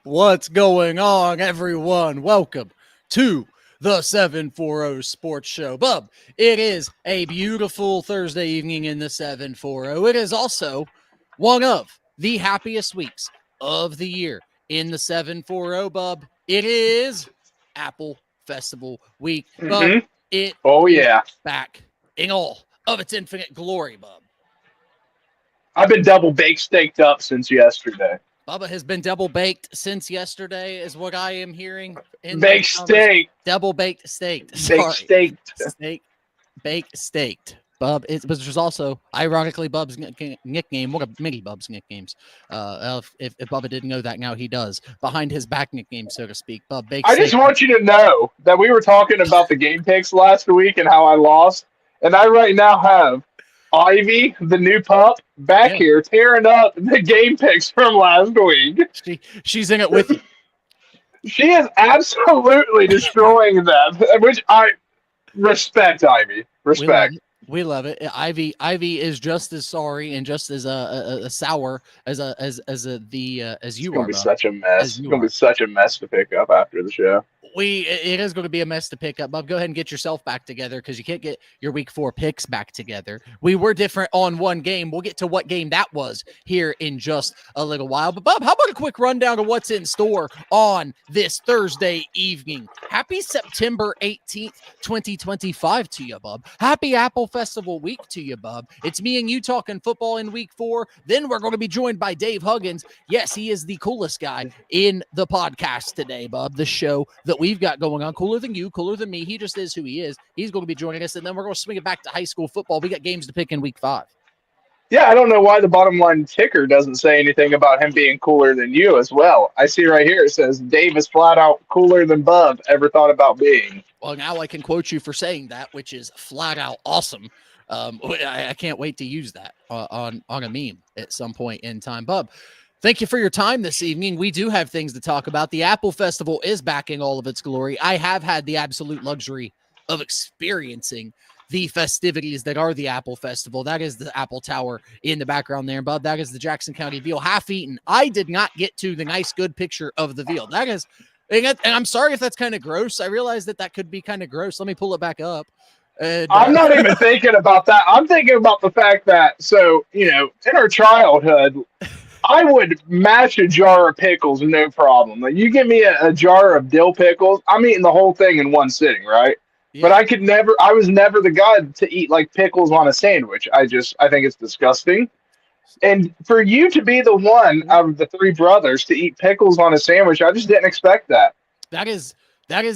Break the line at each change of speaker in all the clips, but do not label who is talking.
What's going on, everyone? Welcome to the 740 Sports Show. Bub, it is a beautiful Thursday evening in the 740. It is also one of the happiest weeks of the year in the 740, Bub. It is Apple Festival week. Bub, it is back in all of its infinite glory, Bub.
I've been double baked staked up since yesterday.
Bubba has been double baked since yesterday, is what I am hearing.
Baked steak.
Double baked staked.
Baked staked.
Baked staked. Bub, which was also, ironically, Bub's nickname. One of many Bub's nicknames. If Bubba didn't know that, now he does. Behind his back nickname, so to speak. Bub, baked
I just want you to know that we were talking about the game picks last week and how I lost. And I right now have Ivy, the new pup, back here tearing up the game picks from last week.
She's in it with you.
She is absolutely destroying them, which I respect, Ivy. Respect.
We love it. Ivy is just as sorry and just as sour as you are.
It's gonna be such a mess. It's gonna be such a mess to pick up after the show.
It is going to be a mess to pick up. Bub, go ahead and get yourself back together because you can't get your week 4 picks back together. We were different on one game. We'll get to what game that was here in just a little while. But Bub, how about a quick rundown of what's in store on this Thursday evening? Happy September 18th, 2025 to you, Bub. Happy Apple Festival week to you, Bub. It's me and you talking football in week 4. Then we're going to be joined by Dave Huggins. Yes, he is the coolest guy in the podcast today, Bub. The show that we've got going on, cooler than you, cooler than me. He just is who he is. He's going to be joining us, and then we're going to swing it back to high school football. We got games to pick in week 5.
Yeah, I don't know why the bottom line ticker doesn't say anything about him being cooler than you as well. I see right here, it says, Dave is flat out cooler than Bub ever thought about being.
Well, now I can quote you for saying that, which is flat out awesome. I can't wait to use that on a meme at some point in time. Bub, thank you for your time this evening. We do have things to talk about. The Apple Festival is back in all of its glory. I have had the absolute luxury of experiencing the festivities that are the Apple Festival. That is the Apple Tower in the background there, Bub. That is the Jackson County veal, half eaten. I did not get to the nice, good picture of the veal. That is, and I'm sorry if that's kind of gross. I realize that could be kind of gross. Let me pull it back up.
I'm not even thinking about that. I'm thinking about the fact that, in our childhood, I would mash a jar of pickles, no problem. Like, you give me a jar of dill pickles, I'm eating the whole thing in one sitting, right? Yeah. But I was never the guy to eat like pickles on a sandwich. I think it's disgusting. And for you to be the one out of the 3 brothers to eat pickles on a sandwich, I just didn't expect that.
That is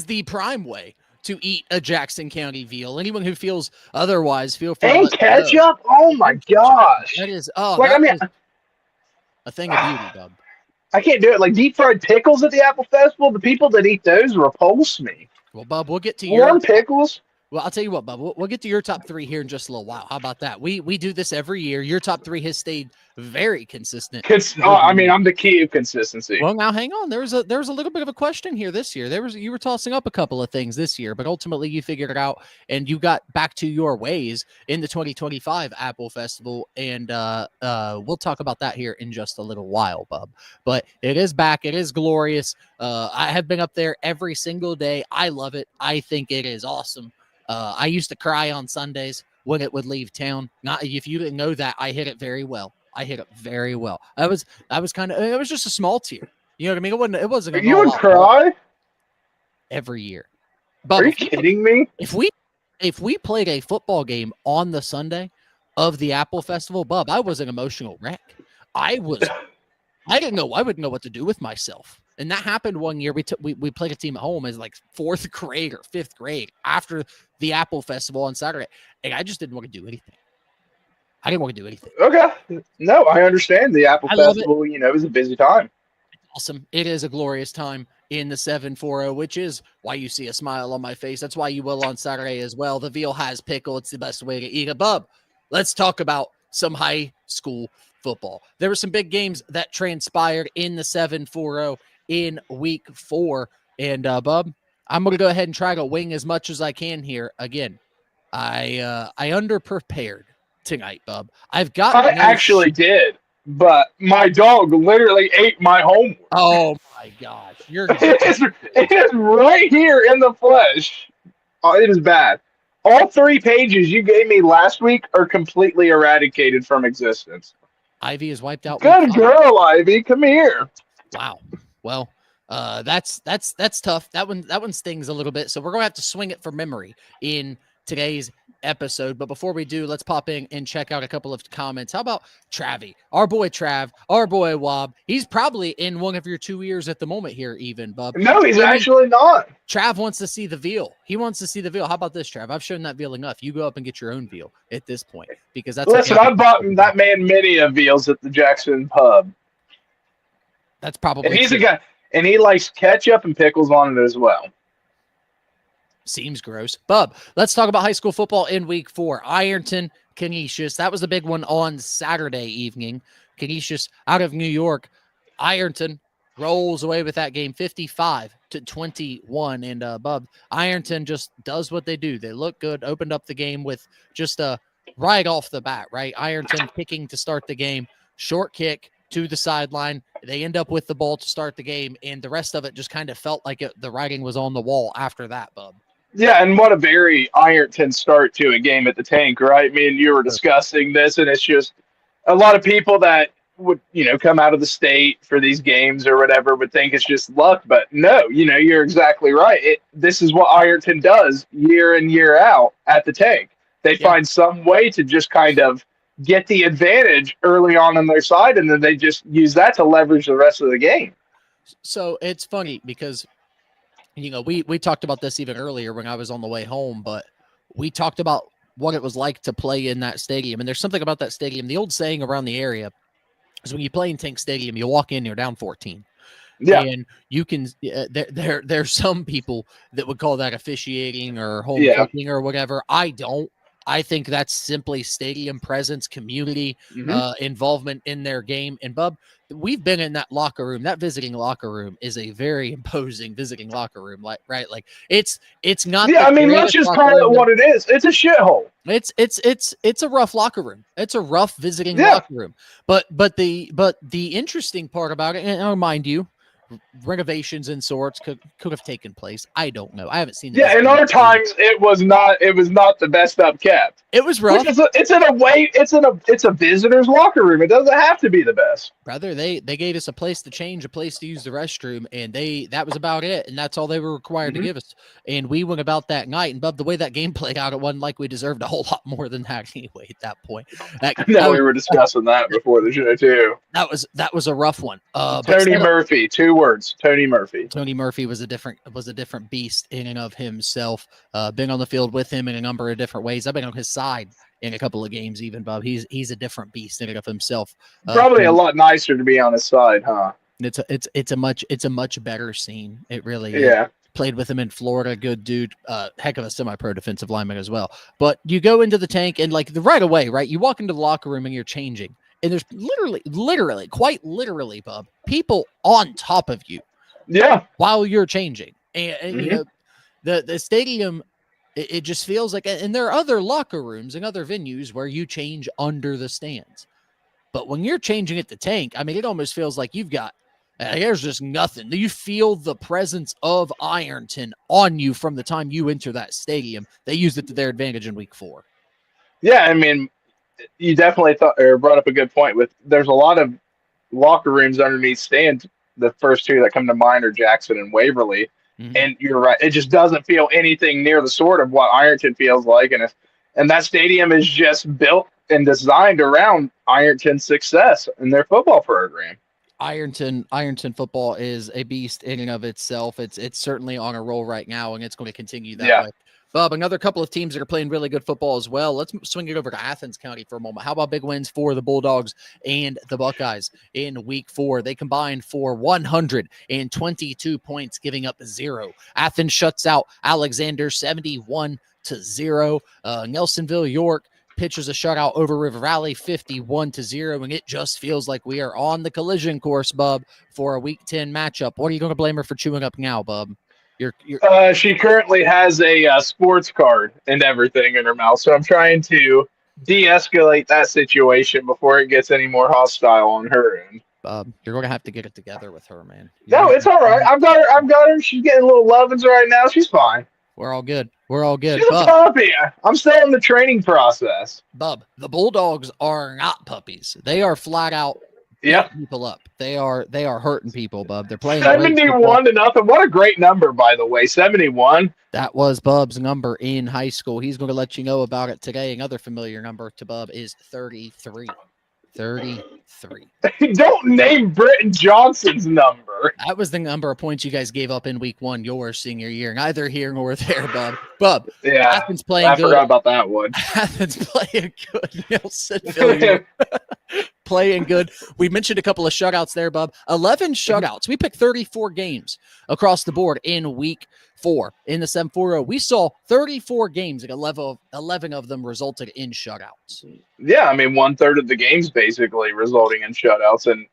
the prime way to eat a Jackson County veal. Anyone who feels otherwise, feel free.
And ketchup? Oh my gosh.
That is, a thing of beauty, Bub.
I can't do it. Like deep fried pickles at the Apple Festival, the people that eat those repulse me.
Well, Bub, we'll get to
warm pickles.
Well, I'll tell you what, Bub. We'll get to your top 3 here in just a little while. How about that? We do this every year. Your top 3 has stayed very consistent.
I'm the key of consistency.
Well, now hang on. There was a little bit of a question here this year. You were tossing up a couple of things this year, but ultimately you figured it out and you got back to your ways in the 2025 Apple Festival, and we'll talk about that here in just a little while, Bub. But it is back. It is glorious. I have been up there every single day. I love it. I think it is awesome. I used to cry on Sundays when it would leave town. Not if you didn't know that, I hit it very well. I was kind of, it was just a small tear. You know what I mean? It wasn't.
You would cry
every year.
But are you kidding me?
If we played a football game on the Sunday of the Apple Festival, Bub, I was an emotional wreck. I wouldn't know what to do with myself. And that happened one year. We played a team at home as like 4th grade or 5th grade after the Apple Festival on Saturday. And I just didn't want to do anything. I didn't want to do anything.
Okay. No, I understand the Apple Festival, is a busy time.
Awesome. It is a glorious time in the 740, which is why you see a smile on my face. That's why you will on Saturday as well. The veal has pickle. It's the best way to eat a Bub. Let's talk about some high school football. There were some big games that transpired in the 740 in week 4. And Bub, I'm going to go ahead and try to wing as much as I can here. Again, I underprepared tonight, Bub. I
actually did, but my dog literally ate my homework.
Oh my my gosh. You're
It is right here in the flesh. Oh, it is bad. All 3 pages you gave me last week are completely eradicated from existence.
Ivy is wiped out.
Good girl, Ivy. Come here.
Wow. Well, that's tough. That one stings a little bit. So we're gonna have to swing it from memory in today's episode. But before we do, let's pop in and check out a couple of comments. How about Travie? Our boy Trav, our boy Wob. He's probably in one of your 2 ears at the moment here, even, Bub.
No, he's actually not.
Trav wants to see the veal. He wants to see the veal. How about this, Trav? I've shown that veal enough. You go up and get your own veal at this point, because that's.
Listen, I bought that man many of veals at the Jackson pub.
That's probably.
And he's a guy, and he likes ketchup and pickles on it as well.
Seems gross. Bub, let's talk about high school football in week 4. Ironton, Canisius. That was the big one on Saturday evening. Canisius out of New York. Ironton rolls away with that game 55-21. And Bub, Ironton just does what they do. They look good, opened up the game with just a right off the bat, right? Ironton kicking to start the game, short kick to the sideline. They end up with the ball to start the game, and the rest of it just kind of felt like the writing was on the wall after that, Bub.
Yeah, and what a very Ironton start to a game at the Tank, right? Me and you were discussing this, and it's just a lot of people that would, come out of the state for these games or whatever would think it's just luck, but no, you're exactly right. This is what Ironton does year in, year out at the Tank. They find some way to just kind of get the advantage early on their side, and then they just use that to leverage the rest of the game.
So it's funny because we talked about this even earlier when I was on the way home, but we talked about what it was like to play in that stadium. And there's something about that stadium. The old saying around the area is when you play in Tank Stadium, you walk in, you're down 14. Yeah. And you can, there's some people that would call that officiating or home cooking or whatever. I don't. I think that's simply stadium presence, community, involvement in their game. And Bub, we've been in that locker room. That visiting locker room is a very imposing visiting locker room, right? Like it's not.
Yeah, I mean, let's just call it what it is. It's a shithole.
It's a rough locker room. It's a rough visiting locker room. But the interesting part about it, and I'll remind you, renovations and sorts could have taken place. I don't know. I haven't seen.
Yeah, in our times, it was not the best up kept.
It was rough.
It's a visitor's locker room. It doesn't have to be the best.
Brother, they gave us a place to change, a place to use the restroom, and that was about it. And that's all they were required to give us. And we went about that night. And Bub, the way that game played out, it wasn't like we deserved a whole lot more than that anyway at that point.
We were discussing that before the show too.
That was a rough one.
Tony Murphy, 2 words. Tony Murphy.
Tony Murphy was a different beast in and of himself. Been on the field with him in a number of different ways. I've been on his side in a couple of games, even, Bob. He's a different beast in and of himself.
Probably a lot nicer to be on his side, huh?
It's a much better scene. It really
is.
Played with him in Florida, good dude, heck of a semi-pro defensive lineman as well. But you go into the Tank and right away, right? You walk into the locker room and you're changing. And there's literally, quite literally, Bub, people on top of you.
Yeah.
While you're changing. And the stadium, it just feels like, and there are other locker rooms and other venues where you change under the stands. But when you're changing at the Tank, I mean, it almost feels like you've got, there's just nothing. You feel the presence of Ironton on you from the time you enter that stadium. They used it to their advantage in week 4.
Yeah, I mean, you definitely brought up a good point. There's a lot of locker rooms underneath stands. The first 2 that come to mind are Jackson and Waverly. And you're right. It just doesn't feel anything near the sort of what Ironton feels like. And that stadium is just built and designed around Ironton's success in their football program.
Ironton football is a beast in and of itself. It's certainly on a roll right now, and it's going to continue that way. Bob, another couple of teams that are playing really good football as well. Let's swing it over to Athens County for a moment. How about big wins for the Bulldogs and the Buckeyes in week 4? They combined for 122 points, giving up 0. Athens shuts out Alexander 71-0. Nelsonville York pitches a shutout over River Valley 51-0, and it just feels like we are on the collision course, Bub, for a week 10 matchup. What are you going to blame her for chewing up now, Bub?
She currently has a sports card and everything in her mouth, so I'm trying to de-escalate that situation before it gets any more hostile on her end.
You're going to have to get it together with her, man.
No, it's all right. I've got her. She's getting little lovins right now. She's fine.
We're all good. We're all good.
She's a puppy. I'm still in the training process.
Bub, the Bulldogs are not puppies. They are flat out people up. They are hurting people, Bub. They're playing
71-0. What a great number, by the way. 71.
That was Bub's number in high school. He's going to let you know about it today. Another familiar number to Bub is 33. 33.
Don't name Britton Johnson's number.
That was the number of points you guys gave up in week 1 your senior year. Neither here nor there, Bub. Bub.
Yeah.
Athens playing
I
good.
forgot about that one.
Athens playing good. Playing good. We mentioned a couple of shutouts there, Bub. 11 shutouts. We picked 34 games across the board in week 4 in the 740. We saw 34 games, like 11 of them resulted in shutouts.
Yeah, I mean, 1/3 of the games basically resulting in shutouts. And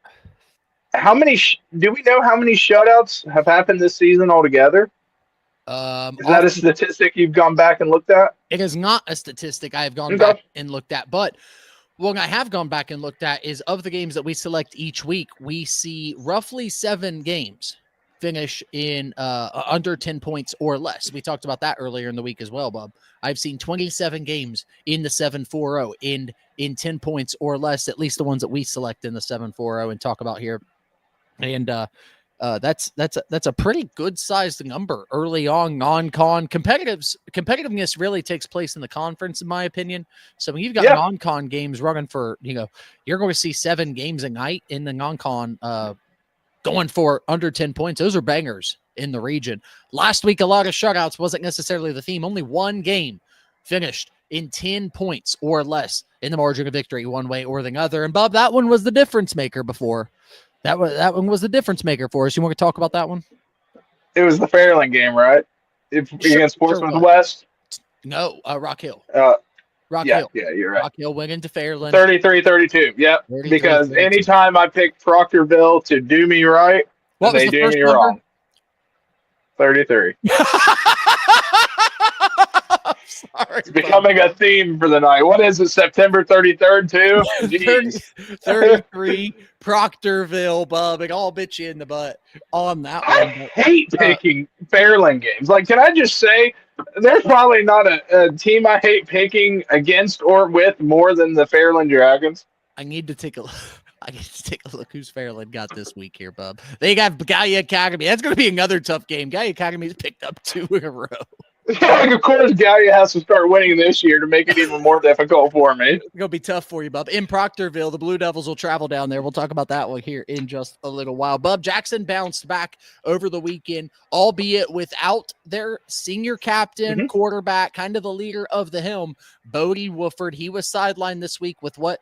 how many? Do we know how many shutouts have happened this season altogether? Is that a statistic you've gone back and looked at?
It is not a statistic I have gone back and looked at, but what I have gone back and looked at is of the games that we select each week, we see roughly 7 games finish in under 10 points or less. We talked about that earlier in the week as well, Bob. I've seen 27 games in the 740 in 10 points or less, at least the ones that we select in the 740 and talk about here. And that's a pretty good sized number early on. Non-con competitiveness really takes place in the conference, in my opinion. So when you've got non-con games running for, you're going to see 7 games a night in the non-con going for under 10 points. Those are bangers in the region. Last week, a lot of shutouts wasn't necessarily the theme. Only 1 game finished in 10 points or less in the margin of victory, one way or the other. And Bob, that one was the difference maker before. That one was the difference maker for us. You want to talk about that one?
It was the Fairland game, right? Against Portsmouth West?
No, Rock Hill.
Rock Hill. Yeah, you're right.
Rock Hill went into Fairland.
33-32. Yep. Because anytime I pick Proctorville to do me right, they do me wrong. 33.
Sorry,
it's becoming a theme for the night. What is it, September 33rd, too?
33, Proctorville, Bub. It all bit you in the butt on that one.
I hate picking Fairland games. Like, can I just say, there's probably not a team I hate picking against or with more than the Fairland Dragons.
I need to take a look who's Fairland got this week here, Bub. They got Gallia Academy. That's going to be another tough game. Gallia Academy's picked up 2 in a row.
Yeah, of course, Gallia has to start winning this year to make it even more difficult for me.
It's going to be tough for you, Bub. In Proctorville, the Blue Devils will travel down there. We'll talk about that one here in just a little while. Bub, Jackson bounced back over the weekend, albeit without their senior captain, quarterback, kind of the leader of the helm, Bodie Wooford. He was sidelined this week with what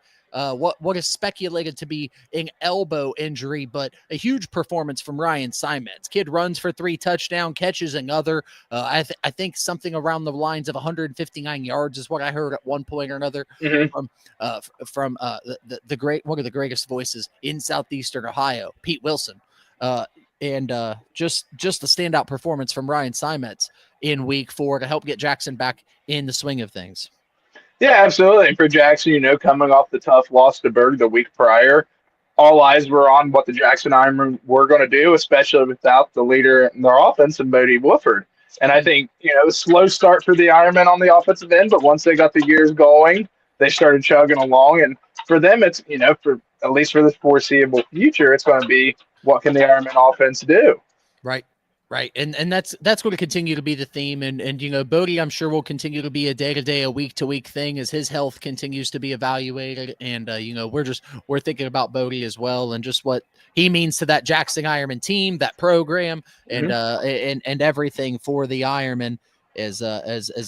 is speculated to be an elbow injury, but a huge performance from Ryan Simons. Kid runs for 3 touchdown catches, another. I think something around the lines of 159 yards is what I heard at one point or another from the great, one of the greatest voices in Southeastern Ohio, Pete Wilson. And just a standout performance from Ryan Simons in week 4 to help get Jackson back in the swing of things.
Yeah, absolutely. And for Jackson, coming off the tough loss to Berg the week prior, all eyes were on what the Jackson Ironmen were going to do, especially without the leader in their offense and Bodie Wooford. And I think, a slow start for the Ironmen on the offensive end, but once they got the gears going, they started chugging along. And for them, it's, for at least for the foreseeable future, it's going to be what can the Ironmen offense do?
Right. Right. And that's going to continue to be the theme. And Bodie, I'm sure, will continue to be a day-to-day, a week-to-week thing as his health continues to be evaluated. And, we're thinking about Bodie as well and just what he means to that Jackson Ironman team, that program, and everything for the Ironmen as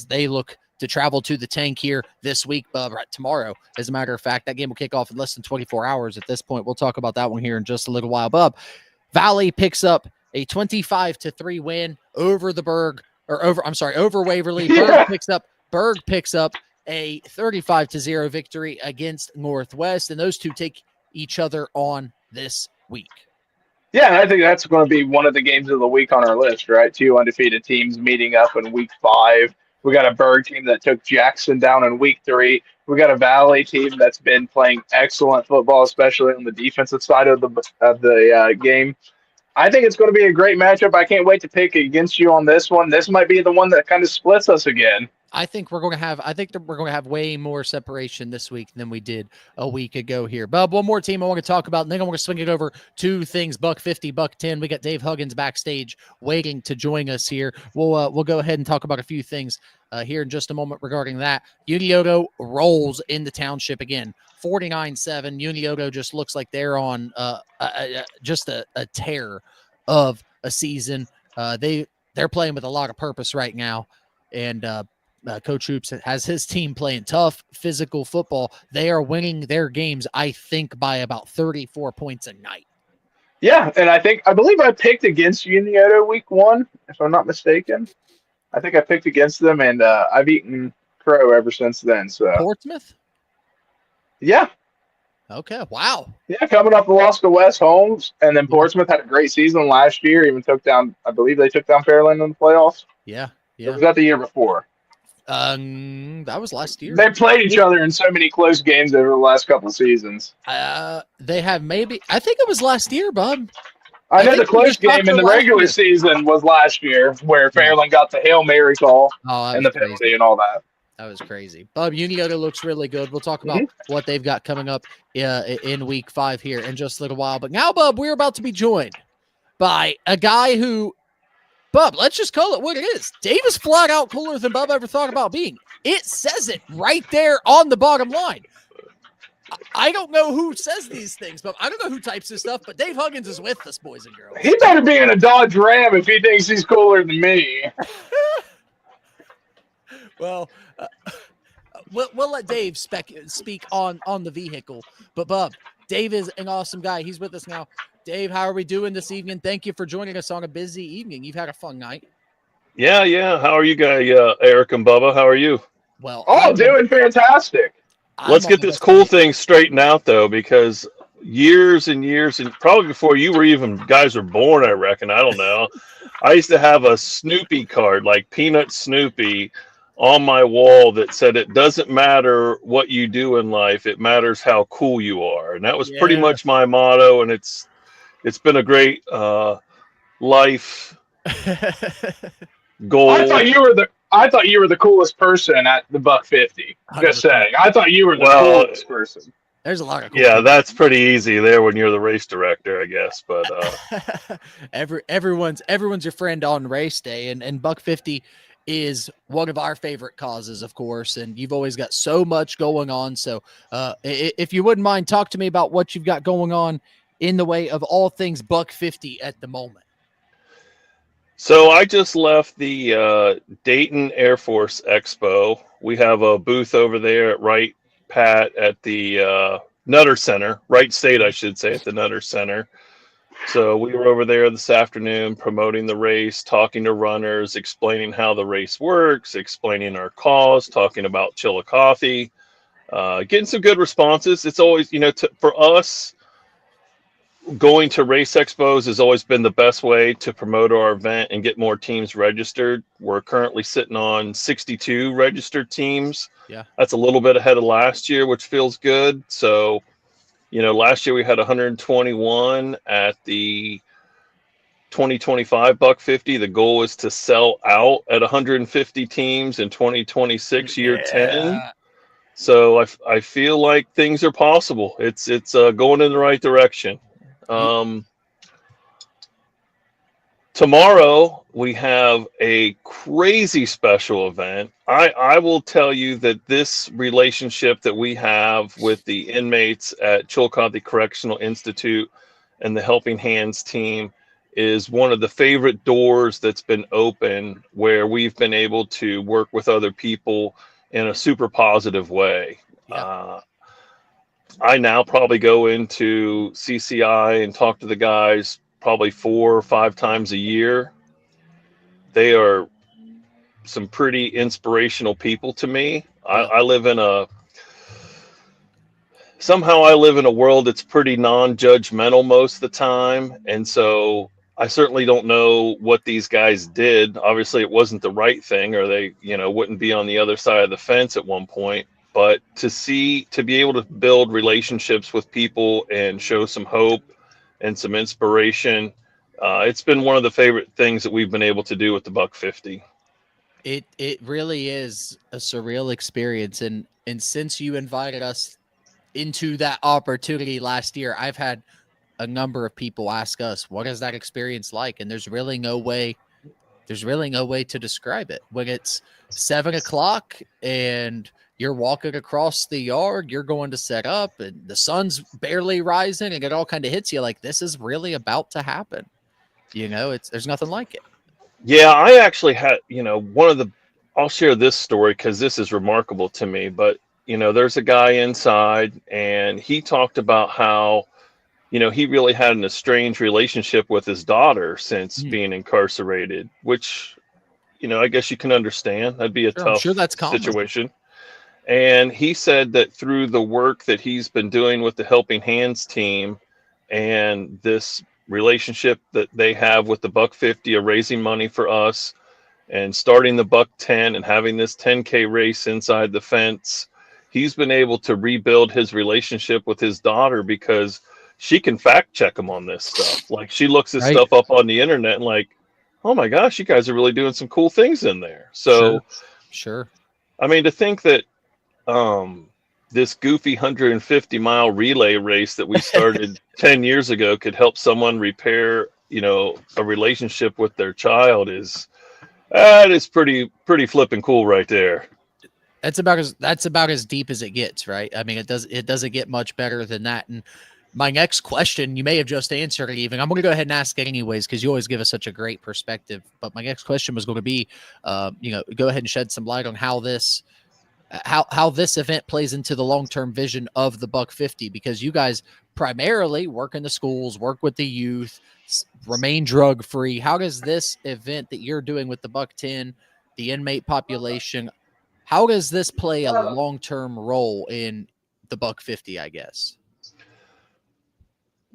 they look to travel to the tank here this week, right tomorrow. As a matter of fact, that game will kick off in less than 24 hours at this point. We'll talk about that one here in just a little while. Bub, Valley picks up a 25-3 win over over Waverly. Berg picks up a 35-0 victory against Northwest, and those two take each other on this week.
Yeah, and I think that's going to be one of the games of the week on our list, right? 2 undefeated teams meeting up in week 5. We got a Berg team that took Jackson down in week 3. We got a Valley team that's been playing excellent football, especially on the defensive side of the game. I think it's going to be a great matchup. I can't wait to pick against you on this one. This might be the one that kind of splits us again.
I think we're going to have. I think that we're going to have way more separation this week than we did a week ago here. Bub, one more team I want to talk about, and then I want to swing it over two things: $1.50, $1.10. We got Dave Huggins backstage waiting to join us here. We'll go ahead and talk about a few things here in just a moment regarding that. Unioto rolls in the township again, 49-7. Unioto just looks like they're on just a tear of a season. They're playing with a lot of purpose right now, and Coach Hoops has his team playing tough, physical football. They are winning their games, I think, by about 34 points a night.
Yeah, and I believe I picked against Unioto week 1, if I'm not mistaken. I think I picked against them, and I've eaten crow ever since then. So
Portsmouth?
Yeah.
Okay, wow.
Yeah, coming off the loss to West Holmes, and then Portsmouth had a great season last year, even took down, I believe they took down Fairland in the playoffs.
Yeah.
Or was that the year before?
That was last year.
They played each other in so many close games over the last couple of seasons.
They have I think it was last year, bub.
I know the close game in the regular season was last year, where Fairland got the Hail Mary call and the penalty and all that.
That was crazy. Bub, Unioto looks really good. We'll talk about what they've got coming up in week 5 here in just a little while. But now, Bub, we're about to be joined by a guy who, Bub, let's just call it what it is. Dave is flat out cooler than Bub ever thought about being. It says it right there on the bottom line. I don't know who says these things, but I don't know who types this stuff, but Dave Huggins is with us, boys and girls.
He better be in a Dodge Ram if he thinks he's cooler than me.
Well, we'll let Dave speak on the vehicle. But, Bub, Dave is an awesome guy. He's with us now. Dave, how are we doing this evening? Thank you for joining us on a busy evening. You've had a fun night.
Yeah. How are you guys, Eric and Bubba? How are you?
Well,
doing fantastic.
Let's get this cool thing straightened out, though, because years and years, and probably before you were even guys were born, I reckon. I don't know. I used to have a Snoopy card, like Peanut Snoopy, on my wall that said it doesn't matter what you do in life, it matters how cool you are. And that was pretty much my motto, and it's been a great life goal.
I thought you were the coolest person at the $1.50. Just saying. I thought you were the coolest person.
There's a lot of cool
people. That's pretty easy there when you're the race director, I guess. But
everyone's your friend on race day, and $1.50 is one of our favorite causes, of course, and you've always got so much going on. So if you wouldn't mind, talk to me about what you've got going on in the way of all things $1.50 at the moment.
So I just left the Dayton Air Force Expo. We have a booth over there at Wright Pat at the Nutter Center, Wright State, I should say, at the Nutter Center. So we were over there this afternoon promoting the race, talking to runners, explaining how the race works, explaining our cause, talking about Chillicothe, getting some good responses. It's always, for us, going to race expos has always been the best way to promote our event and get more teams registered. We're currently sitting on 62 registered teams.
Yeah.
That's a little bit ahead of last year, which feels good. So, last year we had 121 at the 2025 $1.50. The goal is to sell out at 150 teams in 2026 year 10. So I feel like things are possible. It's going in the right direction. Tomorrow we have a crazy special event. I will tell you that this relationship that we have with the inmates at Chillicothe Correctional Institute and the Helping Hands team is one of the favorite doors that's been open, where we've been able to work with other people in a super positive way.
Yeah.
I now probably go into CCI and talk to the guys probably 4 or 5 times a year. They are some pretty inspirational people to me.
Yeah.
I live in a world that's pretty non-judgmental most of the time. And so I certainly don't know what these guys did. Obviously it wasn't the right thing, or they, wouldn't be on the other side of the fence at one point. but to be able to build relationships with people and show some hope and some inspiration, it's been one of the favorite things that we've been able to do with the Buck 50.
It really is a surreal experience, and since you invited us into that opportunity last year, I've had a number of people ask us, what is that experience like? And there's really no way to describe it. When it's 7 o'clock and you're walking across the yard, you're going to set up and the sun's barely rising and it all kind of hits you like this is really about to happen. There's nothing like it.
Yeah, I actually had, I'll share this story because this is remarkable to me, but there's a guy inside and he talked about how, he really had an estranged relationship with his daughter since being incarcerated, which, I guess you can understand. That'd be a tough
that's common.
situation. And he said that through the work that he's been doing with the Helping Hands team and this relationship that they have with the Buck 50 of raising money for us and starting the Buck 10 and having this 10K race inside the fence, he's been able to rebuild his relationship with his daughter because she can fact check him on this stuff. Like she looks this stuff up on the internet and like, oh my gosh, you guys are really doing some cool things in there. So
sure.
I mean, to think that this goofy 150-mile relay race that we started 10 years ago could help someone repair, a relationship with their child is pretty flipping cool right there.
That's about as deep as it gets, right? I mean, it doesn't get much better than that. And my next question, you may have just answered it even. I'm going to go ahead and ask it anyways, because you always give us such a great perspective. But my next question was going to be, go ahead and shed some light on how this event plays into the long-term vision of the Buck 50, because you guys primarily work in the schools, work with the youth, remain drug-free. How does this event that you're doing with the Buck 10, the inmate population, how does this play a long-term role in the Buck 50, I guess?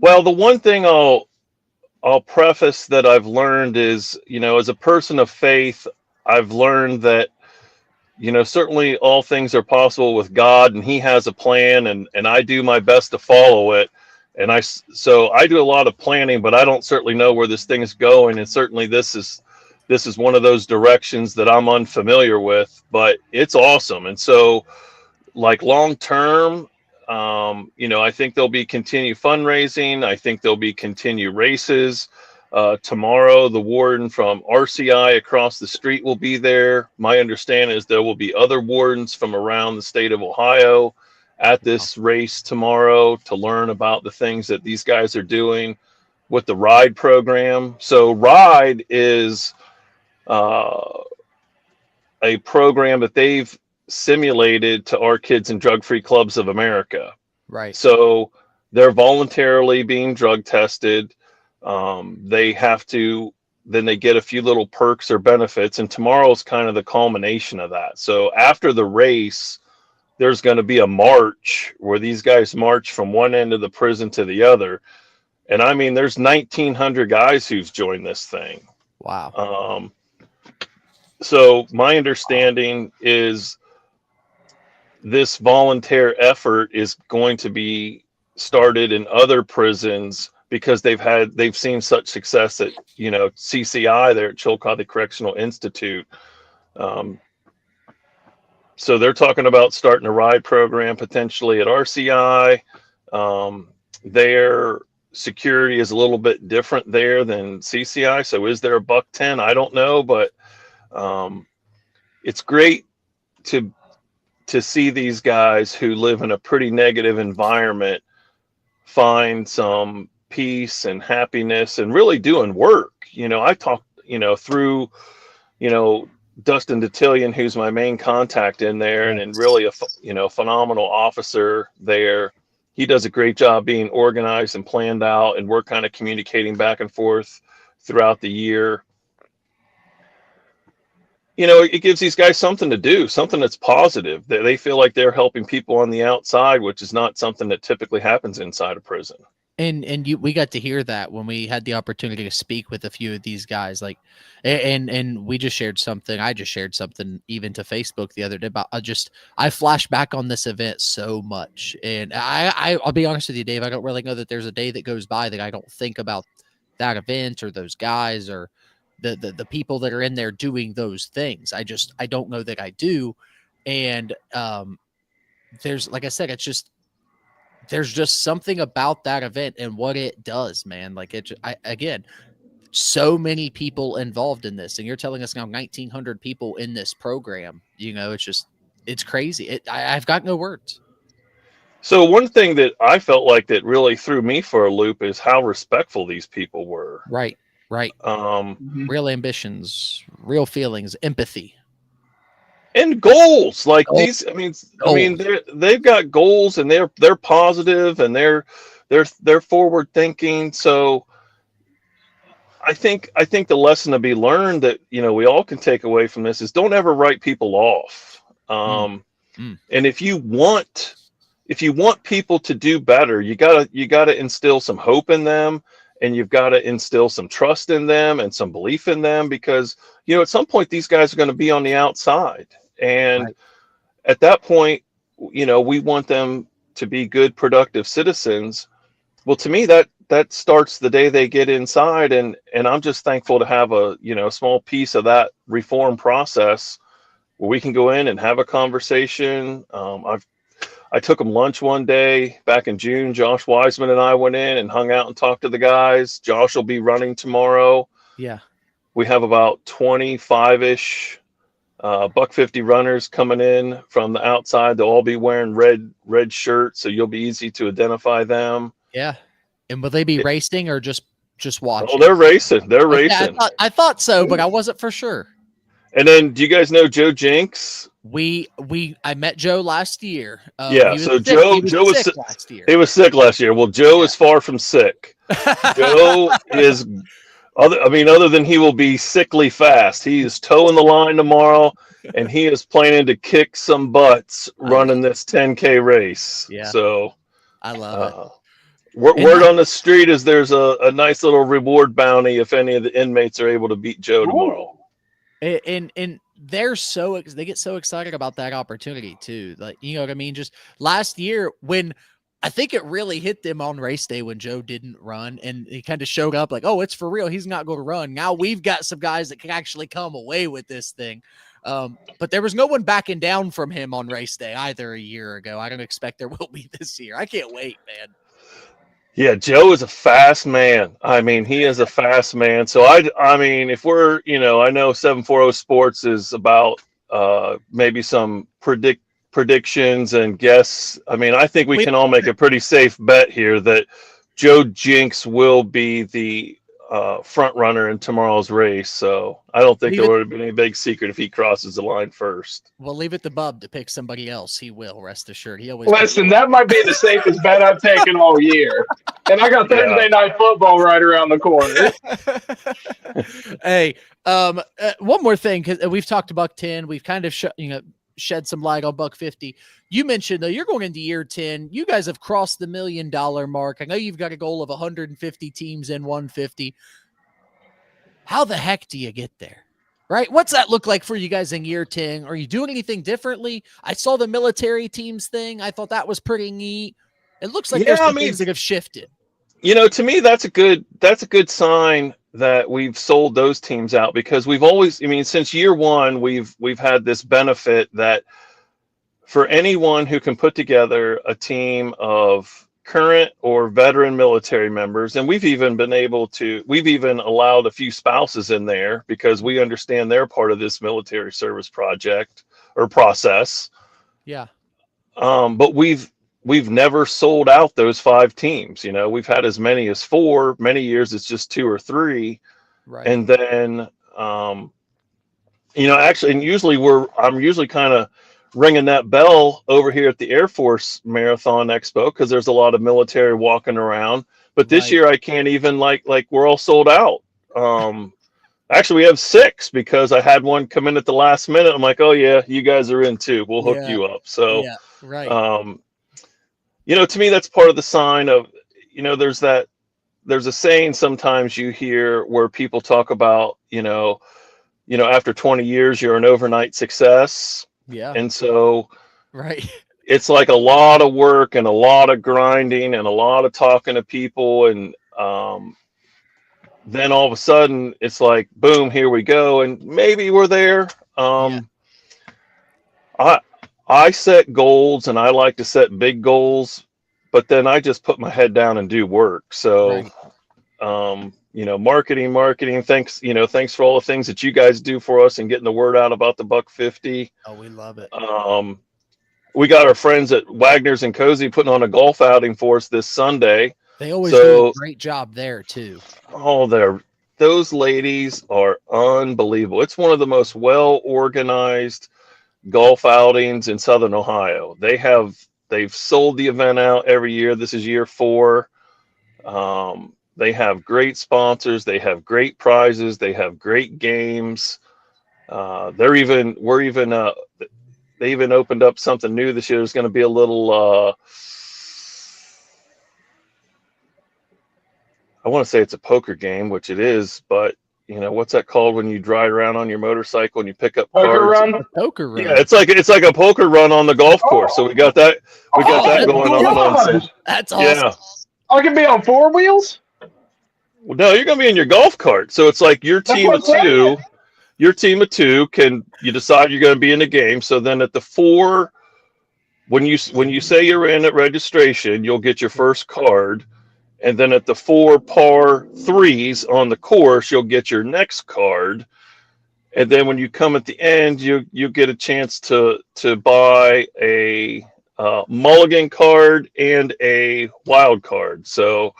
Well, the one thing I'll preface that I've learned is, as a person of faith, I've learned that, certainly all things are possible with God and he has a plan and I do my best to follow it. And so I do a lot of planning, but I don't certainly know where this thing is going. And certainly this is one of those directions that I'm unfamiliar with, but it's awesome. And so like long term, I think there'll be continued fundraising. I think there'll be continued races. Tomorrow, the warden from RCI across the street will be there. My understanding is there will be other wardens from around the state of Ohio at this race tomorrow to learn about the things that these guys are doing with the RIDE program. So RIDE is a program that they've simulated to our Kids in Drug-Free Clubs of America.
Right.
So they're voluntarily being drug tested. They have to, then they get a few little perks or benefits, and tomorrow's kind of the culmination of that. So after the race, there's going to be a march where these guys march from one end of the prison to the other. And I mean, there's 1,900 guys who've joined this thing.
Wow.
So my understanding is this volunteer effort is going to be started in other prisons because they've seen such success at, CCI there at Chillicothe Correctional Institute. So they're talking about starting a RIDE program potentially at RCI. Their security is a little bit different there than CCI. So is there a Buck 10? I don't know, but it's great to see these guys who live in a pretty negative environment find some peace and happiness and really doing work. I talked, through, Dustin Detillion, who's my main contact in there and really a phenomenal officer there. He does a great job being organized and planned out, and we're kind of communicating back and forth throughout the year. It gives these guys something to do, something that's positive. They feel like they're helping people on the outside, which is not something that typically happens inside a prison.
And we got to hear that when we had the opportunity to speak with a few of these guys, like, and we just shared something. I just shared something even to Facebook the other day about I flash back on this event so much, and I'll be honest with you, Dave. I don't really know that there's a day that goes by that I don't think about that event or those guys or the people that are in there doing those things. I don't know that I do, and there's, like I said, there's just something about that event and what it does, man. Like again, so many people involved in this, and you're telling us now 1,900 people in this program. It's crazy. I've got no words.
So one thing that I felt like that really threw me for a loop is how respectful these people were.
Right. Real ambitions, real feelings, empathy.
And goals like these. I mean, they've got goals, and they're positive, and they're forward thinking. So I think the lesson to be learned that we all can take away from this is don't ever write people off. And if you want people to do better, you gotta instill some hope in them, and you've got to instill some trust in them and some belief in them, because at some point these guys are going to be on the outside, and at that point we want them to be good, productive citizens. Well, to me that starts the day they get inside, and I'm just thankful to have a small piece of that reform process where we can go in and have a conversation. I took them lunch one day back in June. Josh Wiseman and I went in and hung out and talked to the guys. Josh will be running tomorrow.
Yeah.
We have about 25-ish $150 runners coming in from the outside. They'll all be wearing red shirts, so you'll be easy to identify them.
Yeah. And will they be racing or just watching?
Oh, they're racing. They're racing.
I thought so, but I wasn't for sure.
And then, do you guys know Joe Jinks?
I met Joe last year.
So Joe was sick last year. He was sick last year. Well, Joe is far from sick. Joe is, other than he will be sickly fast. He is towing the line tomorrow, and he is planning to kick some butts running this 10K race.
Yeah.
So
I love it.
Word on the street is there's a nice little reward bounty if any of the inmates are able to beat Joe tomorrow.
And they get so excited about that opportunity too. Like, you know what I mean? Just last year, when I think it really hit them on race day when Joe didn't run, and he kind of showed up like, oh, it's for real. He's not going to run. Now we've got some guys that can actually come away with this thing. But there was no one backing down from him on race day either a year ago. I don't expect there will be this year. I can't wait, man.
Yeah, Joe is a fast man. I mean, he is a fast man. So I mean, if we're, I know 740 Sports is about maybe some predictions and guess. I mean, I think we can all make a pretty safe bet here that Joe Jinks will be the front runner in tomorrow's race. So I don't think there would have been any big secret if he crosses the line first.
Well, leave it to Bub to pick somebody else. He will, rest assured. He always
that might be the safest bet I've taken all year. And I got Thursday night football right around the corner.
Hey, one more thing, because we've talked Buck 10. We've kind of shed some light on Buck 50. You mentioned, though, you're going into year 10. You guys have crossed the $1 million mark. I know you've got a goal of 150 teams in 150. How the heck do you get there? Right? What's that look like for you guys in year 10? Are you doing anything differently? I saw the military teams thing. I thought that was pretty neat. It looks like there's some things that have shifted.
To me, that's a good sign that we've sold those teams out, because we've always, since year one, we've had this benefit that for anyone who can put together a team of current or veteran military members, and we've even allowed a few spouses in there because we understand they're part of this military service project or process.
Yeah.
But we've never sold out those 5 teams. We've had as many as 4. Many years it's just 2 or 3.
Right.
And then, actually, and I'm usually kind of ringing that bell over here at the Air Force Marathon Expo, because there's a lot of military walking around. But this year I can't even like we're all sold out. Actually, we have 6 because I had one come in at the last minute. I'm like, oh yeah, you guys are in too. We'll hook you up. So,
right.
to me, that's part of the sign of, there's a saying sometimes you hear where people talk about, after 20 years, you're an overnight success.
Yeah.
And so
Right.
it's like a lot of work and a lot of grinding and a lot of talking to people. And then all of a sudden it's like, boom, here we go. And maybe we're there.
Yeah.
I set goals and I like to set big goals, but then I just put my head down and do work. So,
Right.
Marketing. Thanks for all the things that you guys do for us and getting the word out about the Buck 50.
Oh, we love it.
We got our friends at Wagner's and Cozy putting on a golf outing for us this Sunday.
They always do a great job there too.
Oh, those ladies are unbelievable. It's one of the most well organized golf outings in Southern Ohio. They've sold the event out every year. This is year 4. They have great sponsors. They have great prizes. They have great games. They even opened up something new this year. There's going to be a little, I want to say it's a poker game, which it is, but what's that called when you drive around on your motorcycle and you pick up
Poker
cards?
run?
A poker run.
Yeah, it's like a poker run on the golf course. So we got that going on.
That's awesome.
Yeah.
I can be on 4 wheels?
Well, no, you're going to be in your golf cart. So it's like your team of 2. Your team of 2 you decide you're going to be in the game. So then at the 4, when you say you're in at registration, you'll get your first card. And then at the 4 par 3s on the course, you'll get your next card. And then when you come at the end, you get a chance to buy a mulligan card and a wild card. So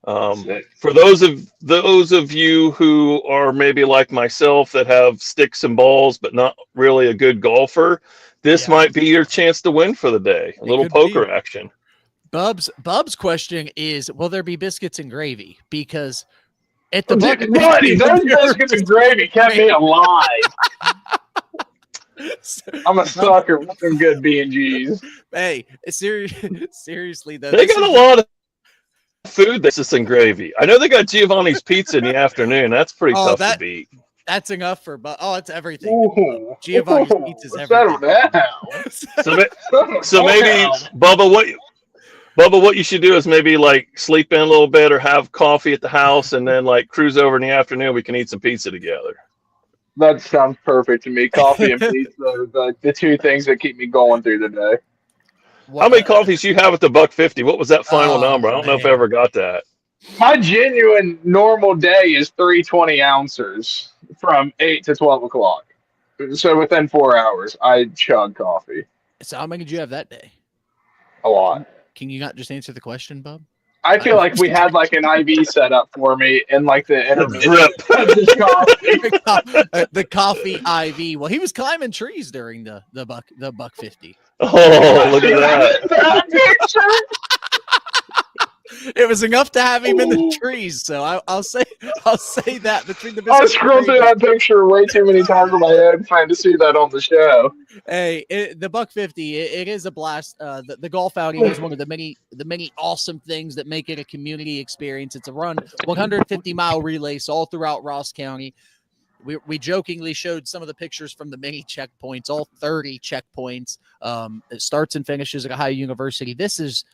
for those of you who are maybe like myself that have sticks and balls but not really a good golfer, this might be your chance to win for the day. A little poker action.
Bub's question is, will there be biscuits and gravy? Because at the
buddy, those biscuits and gravy kept me alive. I'm a sucker for some good B&Gs.
Hey, seriously though,
they got a lot of food that's just in gravy. I know they got Giovanni's pizza in the afternoon. That's pretty tough to beat.
That's enough for it's everything.
Ooh.
Giovanni's pizza is everything.
So maybe Bubba, what you should do is maybe like sleep in a little bit or have coffee at the house and then like cruise over in the afternoon. We can eat some pizza together.
That sounds perfect to me. Coffee and pizza are the 2 things that keep me going through the day.
How many coffees you have at the Buck 50? What was that final number? I don't know if I ever got that.
My genuine normal day is 320 ounces from 8 to 12 o'clock. So within 4 hours, I chug coffee.
So how many did you have that day?
A lot.
Can you not just answer the question, Bub?
I feel like we had like an IV set up for me in like the
drip.
The coffee IV. Well, he was climbing trees during the Buck 50.
Oh, look at that.
It was enough to have him in the trees, so I'll say that between the.
I scrolled through that picture way too many times in my head trying to see that on the show.
Hey, the Buck 50, it is a blast. The golf outing is one of the many awesome things that make it a community experience. It's a 150-mile relays all throughout Ross County. We jokingly showed some of the pictures from the many checkpoints, all 30 checkpoints. It starts and finishes at Ohio University. This is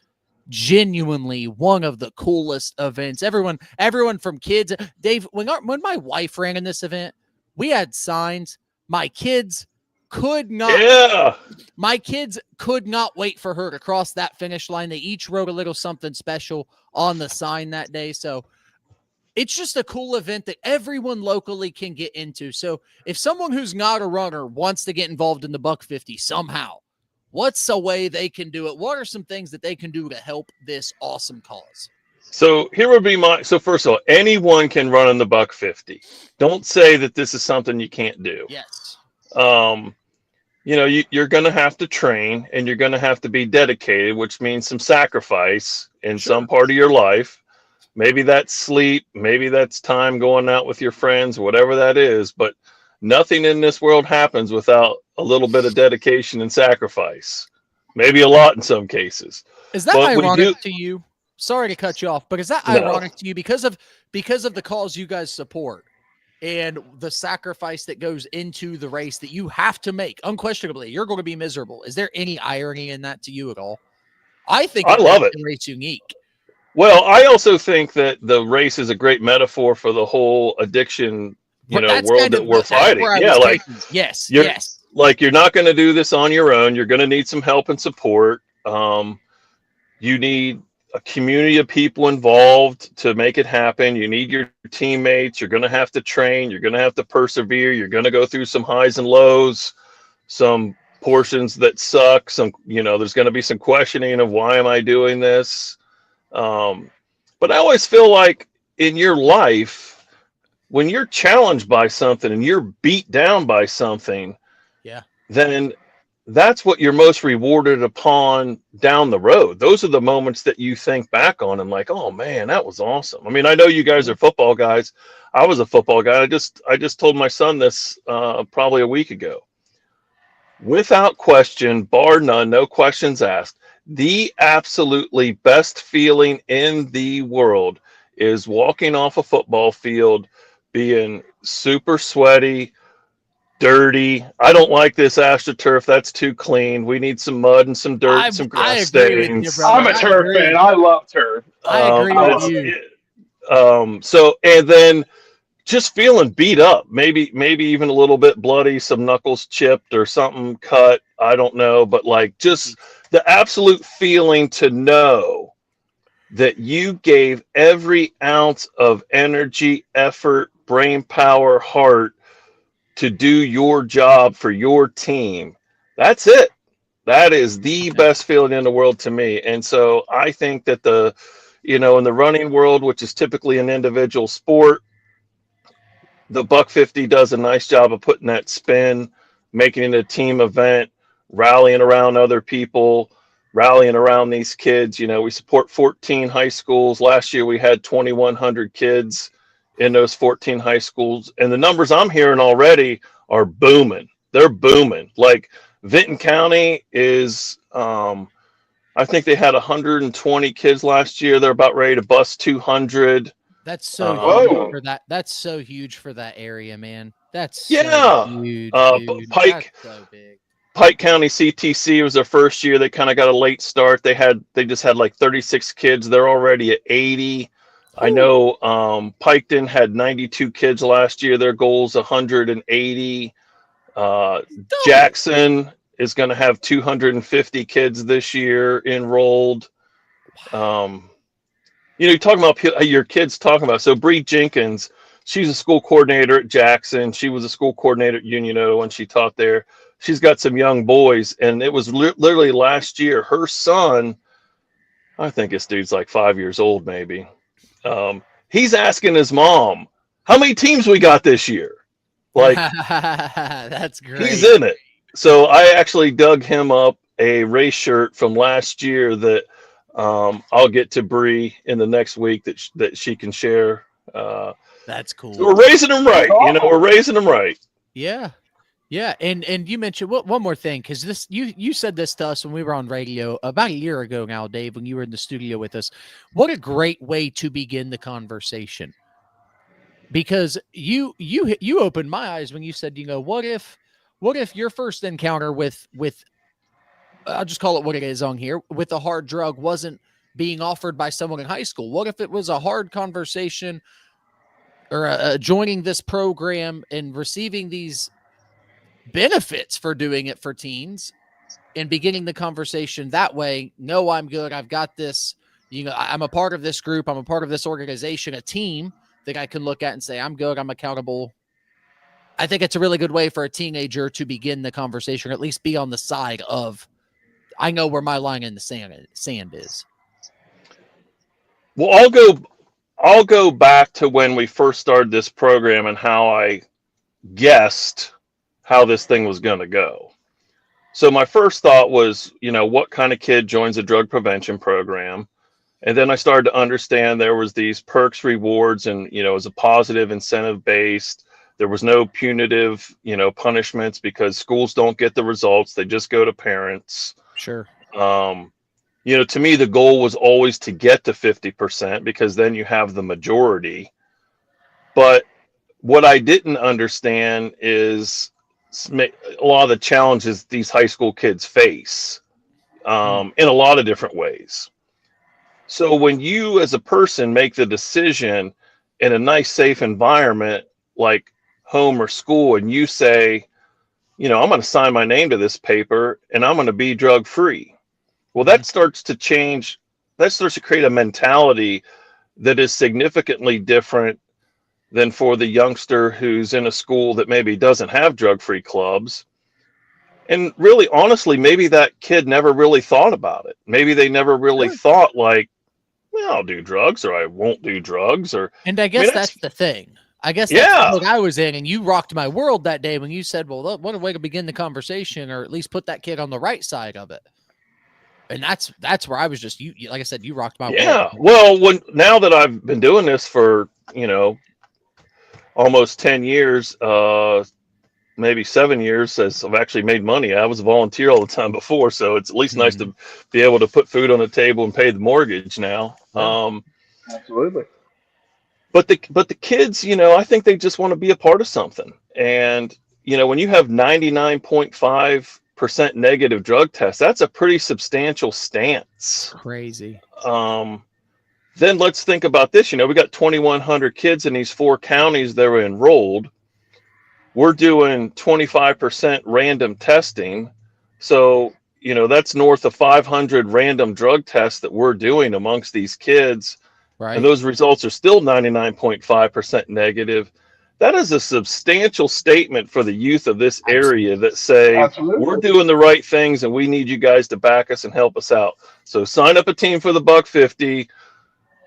genuinely one of the coolest events. Everyone from kids. Dave, when my wife ran in this event, we had signs. My kids could not wait for her to cross that finish line. They each wrote a little something special on the sign that day. So it's just a cool event that everyone locally can get into. So if someone who's not a runner wants to get involved in the Buck 50 somehow, what's a way they can do it? What are some things that they can do to help this awesome cause?
So here would be first of all, anyone can run in the Buck 50. Don't say that this is something you can't do.
Yes.
You're going to have to train and you're going to have to be dedicated, which means some sacrifice in some part of your life. Maybe that's sleep. Maybe that's time going out with your friends, whatever that is. But nothing in this world happens without a little bit of dedication and sacrifice. Maybe a lot in some cases.
Is that ironic to you? sorry to cut you off, but is that
No.
ironic to you because of the cause you guys support and the sacrifice that goes into the race that you have to make? Unquestionably, you're going to be miserable. Is there any irony in that to you at all? I think
I
it
love
makes
it.
the race unique.
Well, I also think that the race is a great metaphor for the whole addiction,
But that's
world
kind
that
of
we're
that's
fighting.
where I
Yeah,
was
like
taking. Yes,
you're
yes.
you're not going to do this on your own. You're going to need some help and support. You need a community of people involved to make it happen. You need your teammates. You're going to have to train. You're going to have to persevere. You're going to go through some highs and lows, some portions that suck. There's going to be some questioning of why am I doing this? But I always feel like in your life, when you're challenged by something and you're beat down by something,
Yeah.
then that's what you're most rewarded upon down the road. Those are the moments that you think back on and like, oh man, that was awesome. I mean, I know you guys are football guys. I was a football guy. I just told my son this probably a week ago. Without question, bar none, no questions asked, the absolutely best feeling in the world is walking off a football field, being super sweaty, dirty. I don't like this AstroTurf. That's too clean. We need some mud and some dirt and some
I
grass
agree with you,
stains.
brother.
I'm a
I
turf
agree.
fan. I love turf.
I agree
But
with you.
so and then just feeling beat up, maybe even a little bit bloody, some knuckles chipped or something cut. I don't know, but like just the absolute feeling to know that you gave every ounce of energy, effort, brain power, heart to do your job for your team. That's it. That is the best feeling in the world to me. And so I think that in the running world, which is typically an individual sport, the Buck 50 does a nice job of putting that spin, making it a team event, rallying around other people, rallying around these kids. We support 14 high schools. Last year we had 2,100 kids in those 14 high schools. And the numbers I'm hearing already are booming. They're booming. Like Vinton County is, I think they had 120 kids last year. They're about ready to bust 200.
That's so huge for that. That's so huge for that area, man. That's so huge, dude.
Pike,
That's so big.
Pike County CTC was their first year. They kind of got a late start. They just had like 36 kids. They're already at 80. I know Piketon had 92 kids last year. Their goal's 180. Jackson is going to have 250 kids this year enrolled. You're talking about your kids talking about. So Bree Jenkins, she's a school coordinator at Jackson. She was a school coordinator at Union Oto when she taught there. She's got some young boys, and it was literally last year. Her son, I think this dude's like 5 years old, maybe. He's asking his mom, "How many teams we got this year?" Like,
that's great.
He's in it. So I actually dug him up a race shirt from last year that I'll get to Bree in the next week that she can share.
That's cool.
So we're raising them right. We're raising them right.
Yeah. Yeah. And you mentioned one more thing, because this you said this to us when we were on radio about a year ago now, Dave, when you were in the studio with us. What a great way to begin the conversation. Because you opened my eyes when you said, what if your first encounter with I'll just call it what it is on here, with a hard drug wasn't being offered by someone in high school? What if it was a hard conversation or joining this program and receiving these benefits for doing it for teens and beginning the conversation that way? No, I'm good. I've got this. I'm a part of this group. I'm a part of this organization, a team that I can look at and say, I'm good. I'm accountable. I think it's a really good way for a teenager to begin the conversation, or at least be on the side of, I know where my line in the sand is.
Well, I'll go back to when we first started this program and how I guessed how this thing was going to go. So my first thought was, what kind of kid joins a drug prevention program? And then I started to understand there was these perks, rewards, and, it was a positive incentive based. There was no punitive, punishments because schools don't get the results. They just go to parents.
Sure.
To me, the goal was always to get to 50% because then you have the majority. But what I didn't understand is a lot of the challenges these high school kids face in a lot of different ways. So when you as a person make the decision in a nice, safe environment like home or school, and you say, I'm going to sign my name to this paper and I'm going to be drug free. Well, that starts to change. That starts to create a mentality that is significantly different than for the youngster who's in a school that maybe doesn't have drug-free clubs. And really, honestly, maybe that kid never really thought about it. Maybe they never really thought like, well, I'll do drugs or I won't do drugs.
And I guess that's the thing. I guess that's the book I was in, and you rocked my world that day when you said, well, what a way to begin the conversation, or at least put that kid on the right side of it. And that's where I was just, you like I said, you rocked my world.
Yeah. Well, now that I've been doing this for, almost 10 years, maybe 7 years, as I've actually made money. I was a volunteer all the time before, so it's at least nice to be able to put food on the table and pay the mortgage now.
Absolutely.
But the kids, I think they just want to be a part of something. And, when you have 99.5% negative drug tests, that's a pretty substantial stance.
Crazy.
Then let's think about this. We got 2,100 kids in these 4 counties that are enrolled. We're doing 25% random testing. So, that's north of 500 random drug tests that we're doing amongst these kids. Right. And those results are still 99.5% negative. That is a substantial statement for the youth of this area that say, we're doing the right things and we need you guys to back us and help us out. So sign up a team for the $150.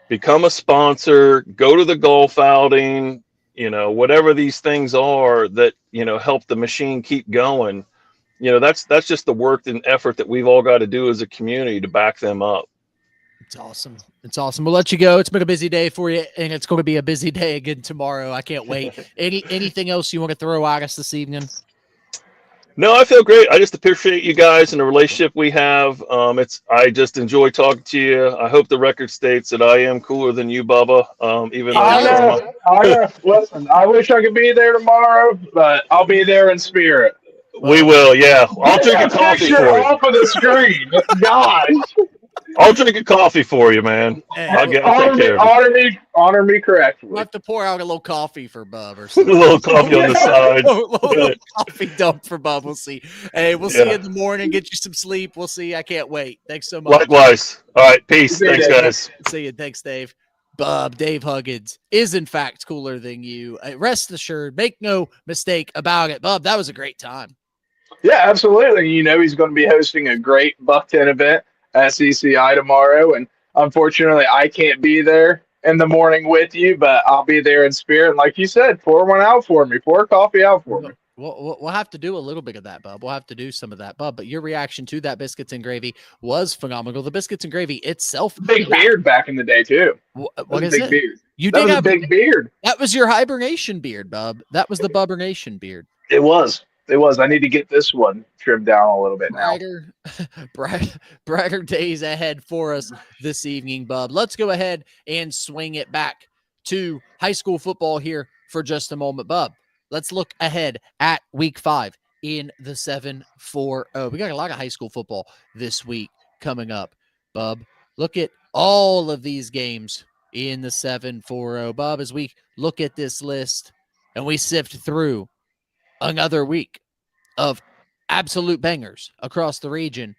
Become a sponsor, go to the golf outing, whatever these things are that, help the machine keep going. That's just the work and effort that we've all got to do as a community to back them up.
It's awesome. It's awesome. We'll let you go. It's been a busy day for you, and it's going to be a busy day again tomorrow. I can't wait. Anything else you want to throw at us this evening?
No, I feel great. I just appreciate you guys and the relationship we have. I just enjoy talking to you. I hope the record states that I am cooler than you, Bubba. Even
I know. Listen, I wish I could be there tomorrow, but I'll be there in spirit.
We will, yeah. I'll drink a coffee for you.
Off of the screen, gosh.
I'll drink a coffee for you, man. I'll take care of it.
Honor me correctly.
We'll have to pour out a little coffee for Bub or something.
A little coffee on the side.
little coffee dump for Bub. We'll see. Hey, we'll see you in the morning. Get you some sleep. We'll see. I can't wait. Thanks so much.
Likewise. All right. Peace. Thanks, guys.
See you. Thanks, Dave. Bub, Dave Huggins, is in fact cooler than you. Rest assured. Make no mistake about it. Bub, that was a great time.
Yeah, absolutely. He's going to be hosting a great Buck 10 event at CCI tomorrow, and unfortunately I can't be there in the morning with you, but I'll be there in spirit. And like you said, pour one out for me, pour coffee out for me.
We'll have to do a little bit of that, Bub. We'll have to do some of that, Bub. But your reaction to that biscuits and gravy was phenomenal. The biscuits and gravy itself,
big beard back in the day too.
What is
big
it?
Beard.
You
that
did
was
have
a big beard.
That was your hibernation beard, Bub. That was the Bubbernation beard.
It was. I need to get this one trimmed down a little bit now.
Brighter days ahead for us this evening, Bub. Let's go ahead and swing it back to high school football here for just a moment, Bub. Let's look ahead at week 5 in the 7-4-0. We got a lot of high school football this week coming up, Bub. Look at all of these games in the 7-4-0, Bub, as we look at this list and we sift through another week of absolute bangers across the region.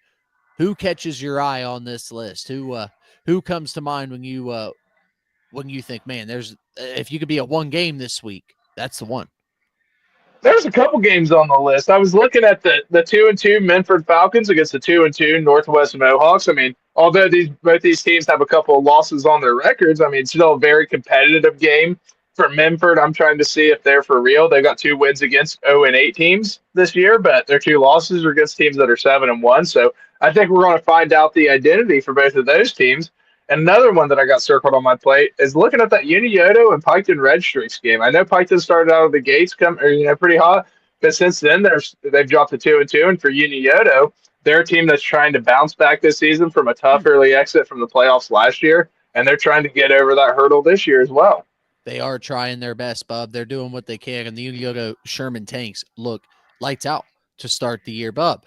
Who catches your eye on this list? Who comes to mind when you think, man, if you could be at one game this week, that's the one.
There's a couple games on the list. I was looking at the 2-2 Menford Falcons against the 2-2 Northwest Mohawks. I mean, although both these teams have a couple of losses on their records, I mean, it's still a very competitive game. For Menford, I'm trying to see if they're for real. They got 2 wins against 0-8 teams this year, but their 2 losses are against teams that are 7-1. So I think we're going to find out the identity for both of those teams. And another one that I got circled on my plate is looking at that Unioto and Piketon Red Streaks game. I know Piketon started out of the gates pretty hot, but since then they've dropped to 2-2. And for Unioto, they're a team that's trying to bounce back this season from a tough early exit from the playoffs last year, and they're trying to get over that hurdle this year as well.
They are trying their best, Bub. They're doing what they can, and the Uniota Sherman Tanks look lights out to start the year, Bub.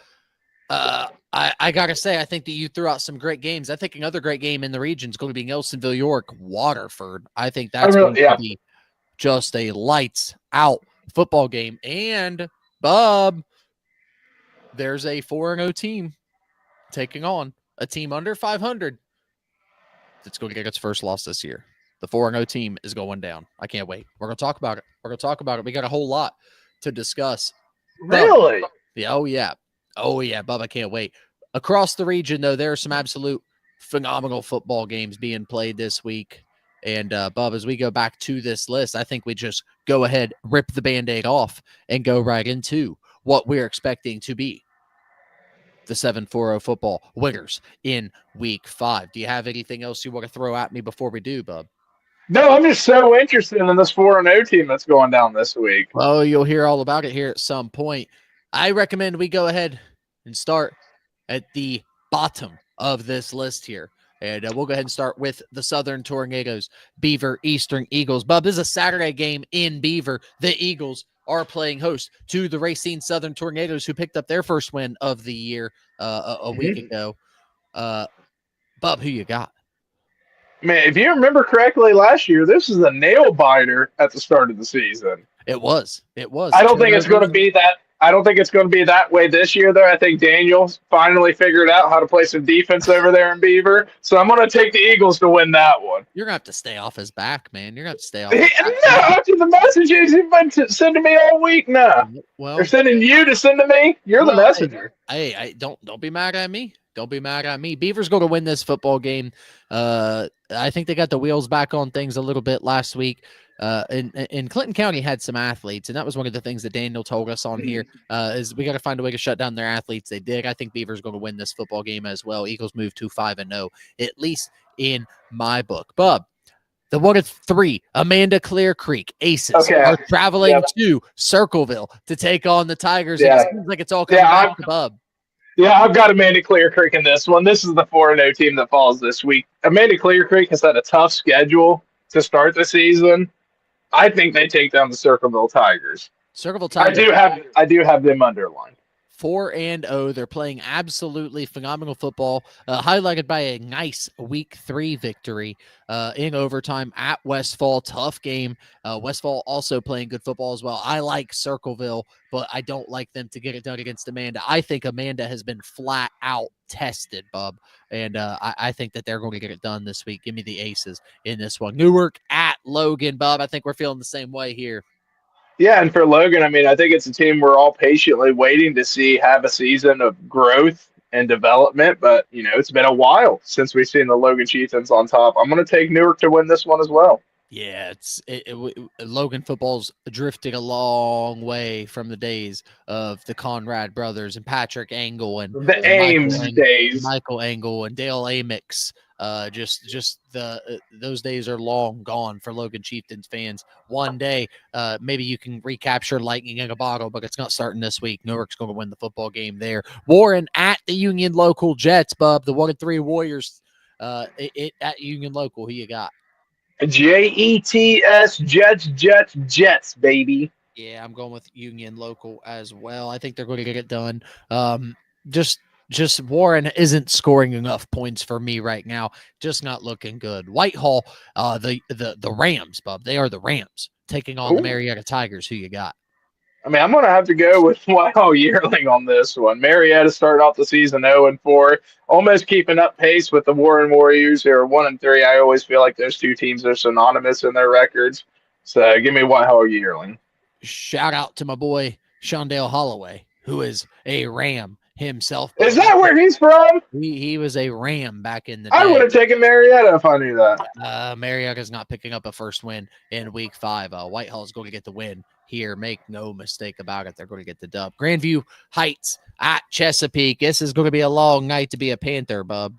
I gotta say, I think that you threw out some great games. I think another great game in the region is going to be Nelsonville, York, Waterford. I think that's going to be just a lights out football game. And Bub, there's a 4-0 team taking on a team under 500 that's going to get its first loss this year. The 4-0 team is going down. I can't wait. We're going to talk about it. We got a whole lot to discuss.
Really?
Yeah. Oh, yeah, Bub, I can't wait. Across the region, though, there are some absolute phenomenal football games being played this week. And, Bub, as we go back to this list, I think we just go ahead, rip the Band-Aid off, and go right into what we're expecting to be the 7-4-0 football winners in Week 5. Do you have anything else you want to throw at me before we do, Bub?
No, I'm just so interested in this 4-0 team that's going down this week.
Well, you'll hear all about it here at some point. I recommend we go ahead and start at the bottom of this list here. And we'll go ahead and start with the Southern Tornadoes, Beaver Eastern Eagles. Bub, this is a Saturday game in Beaver. The Eagles are playing host to the Racine Southern Tornadoes, who picked up their first win of the year a week ago. Bub, who you got?
Man, if you remember correctly, last year, this was a nail biter at the start of the season.
It was.
I don't think it's going to be that. I don't think it's going to be that way this year, though. I think Daniel's finally figured out how to play some defense over there in Beaver. So I'm going to take the Eagles to win that one.
You're going to have to stay off his back, man. You're going to have to stay off
his back. No, after the messages you've been sending me all week now. Well, they're sending you to send to me. You're the messenger.
Hey, don't be mad at me. Don't be mad at me. Beaver's going to win this football game. I think they got the wheels back on things a little bit last week. And Clinton County had some athletes, and that was one of the things that Daniel told us on here, is we got to find a way to shut down their athletes. They did. I think Beaver's going to win this football game as well. Eagles move to 5-0, at least in my book. Bub, the 1-3, Amanda Clear Creek Aces are traveling to Circleville to take on the Tigers. And it seems like it's all coming back to Bub.
Yeah, I've got Amanda Clear Creek in this one. This is the 4-0 team that falls this week. Amanda Clear Creek has had a tough schedule to start the season. I think they take down the Circleville Tigers.
Circleville Tigers.
I do have them underlined.
4-0. They're playing absolutely phenomenal football, highlighted by a nice Week 3 victory in overtime at Westfall. Tough game. Westfall also playing good football as well. I like Circleville, but I don't like them to get it done against Amanda. I think Amanda has been flat out tested, Bub, and I think that they're going to get it done this week. Give me the Aces in this one. Newark at Logan, Bub. I think we're feeling the same way here.
Yeah, and for Logan, I mean, I think it's a team we're all patiently waiting to see have a season of growth and development. But, it's been a while since we've seen the Logan Chieftains on top. I'm going to take Newark to win this one as well.
Yeah, Logan football's drifted a long way from the days of the Conrad brothers and Patrick Angle and
the Ames days.
Michael Angle and Dale Amix. Those days are long gone for Logan Chieftains fans. One day, maybe you can recapture lightning in a bottle, but it's not starting this week. Newark's going to win the football game there. Warren at the Union Local Jets, Bub. The 1-3 Warriors at Union Local. Who you got?
Jets, Jets, baby.
Yeah, I'm going with Union Local as well. I think they're going to get it done. Just Warren isn't scoring enough points for me right now. Just not looking good. Whitehall, the Rams, Bub. They are the Rams taking on the Marietta Tigers. Who you got?
I mean, I'm going to have to go with Whitehall Yearling on this one. Marietta started off the season 0-4, almost keeping up pace with the Warren Warriors, who are 1-3. I always feel like those two teams are synonymous in their records. So give me Whitehall Yearling.
Shout out to my boy Shondale Holloway, who is a Ram himself.
Is that where he's from?
He was a Ram back in the day.
I would have taken Marietta if I knew that.
Marietta's not picking up a first win in Week 5. Whitehall's going to get the win here. Make no mistake about it. They're going to get the dub. Grandview Heights at Chesapeake. This is going to be a long night to be a Panther, Bub.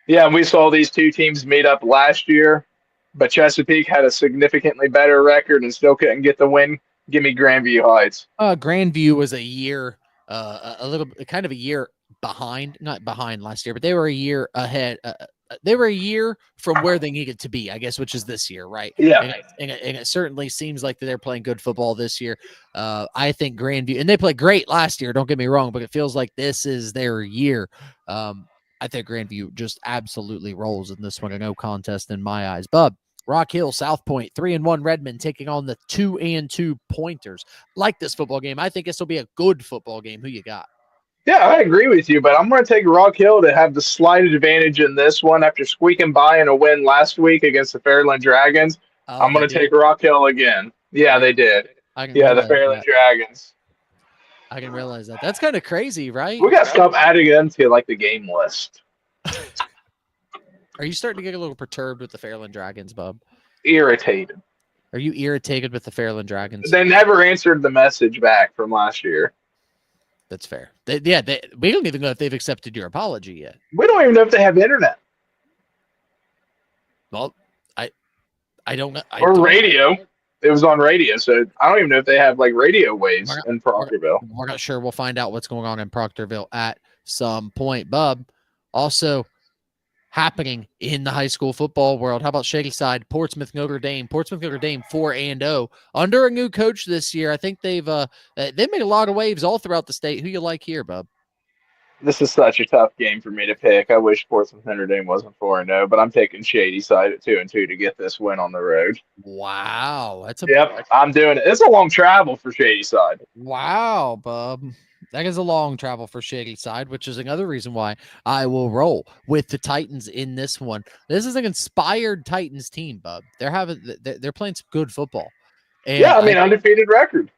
Yeah, and we saw these two teams meet up last year, but Chesapeake had a significantly better record and still couldn't get the win. Give me Grandview Heights.
Grandview was a year not behind last year, but they were a year ahead. They were a year from where they needed to be, I guess, which is this year, right?
Yeah.
And it certainly seems like they're playing good football this year. I think Grandview, and they played great last year, don't get me wrong, but it feels like this is their year. I think Grandview just absolutely rolls in this one, a no contest in my eyes. Bub, Rock Hill, South Point, 3-1 Redmond taking on the 2-2 Pointers. Like this football game. I think this will be a good football game. Who you got?
Yeah, I agree with you, but I'm going to take Rock Hill to have the slight advantage in this one after squeaking by in a win last week against the Fairland Dragons. I'm going to take Rock Hill again. Yeah, they did. Yeah, the Fairland Dragons.
I can realize that. That's kind of crazy, right?
We got to stop adding them to like the game list.
Are you starting to get a little perturbed with the Fairland Dragons, Bub?
Irritated.
Are you irritated with the Fairland Dragons?
They never answered the message back from last year.
That's fair. We don't even know if they've accepted your apology yet.
We don't even know if they have internet.
Well, I don't know.
Or radio. It was on radio, so I don't even know if they have like radio waves in Proctorville.
We're not sure. We'll find out what's going on in Proctorville at some point. Bub, also happening in the high school football world. How about Shadyside, Portsmouth, Notre Dame? Portsmouth, Notre Dame, 4-0 under a new coach this year. I think they've made a lot of waves all throughout the state. Who you like here, Bub?
This is such a tough game for me to pick. I wish Portsmouth Notre Dame wasn't 4-0, but I'm taking Shadyside at 2-2 to get this win on the road.
Wow,
Yep, I'm doing it. It's a long travel for Shadyside.
Wow, Bub. That is a long travel for Shadyside, which is another reason why I will roll with the Titans in this one. This is an inspired Titans team, Bub. They're playing some good football. And
yeah, I mean, undefeated record.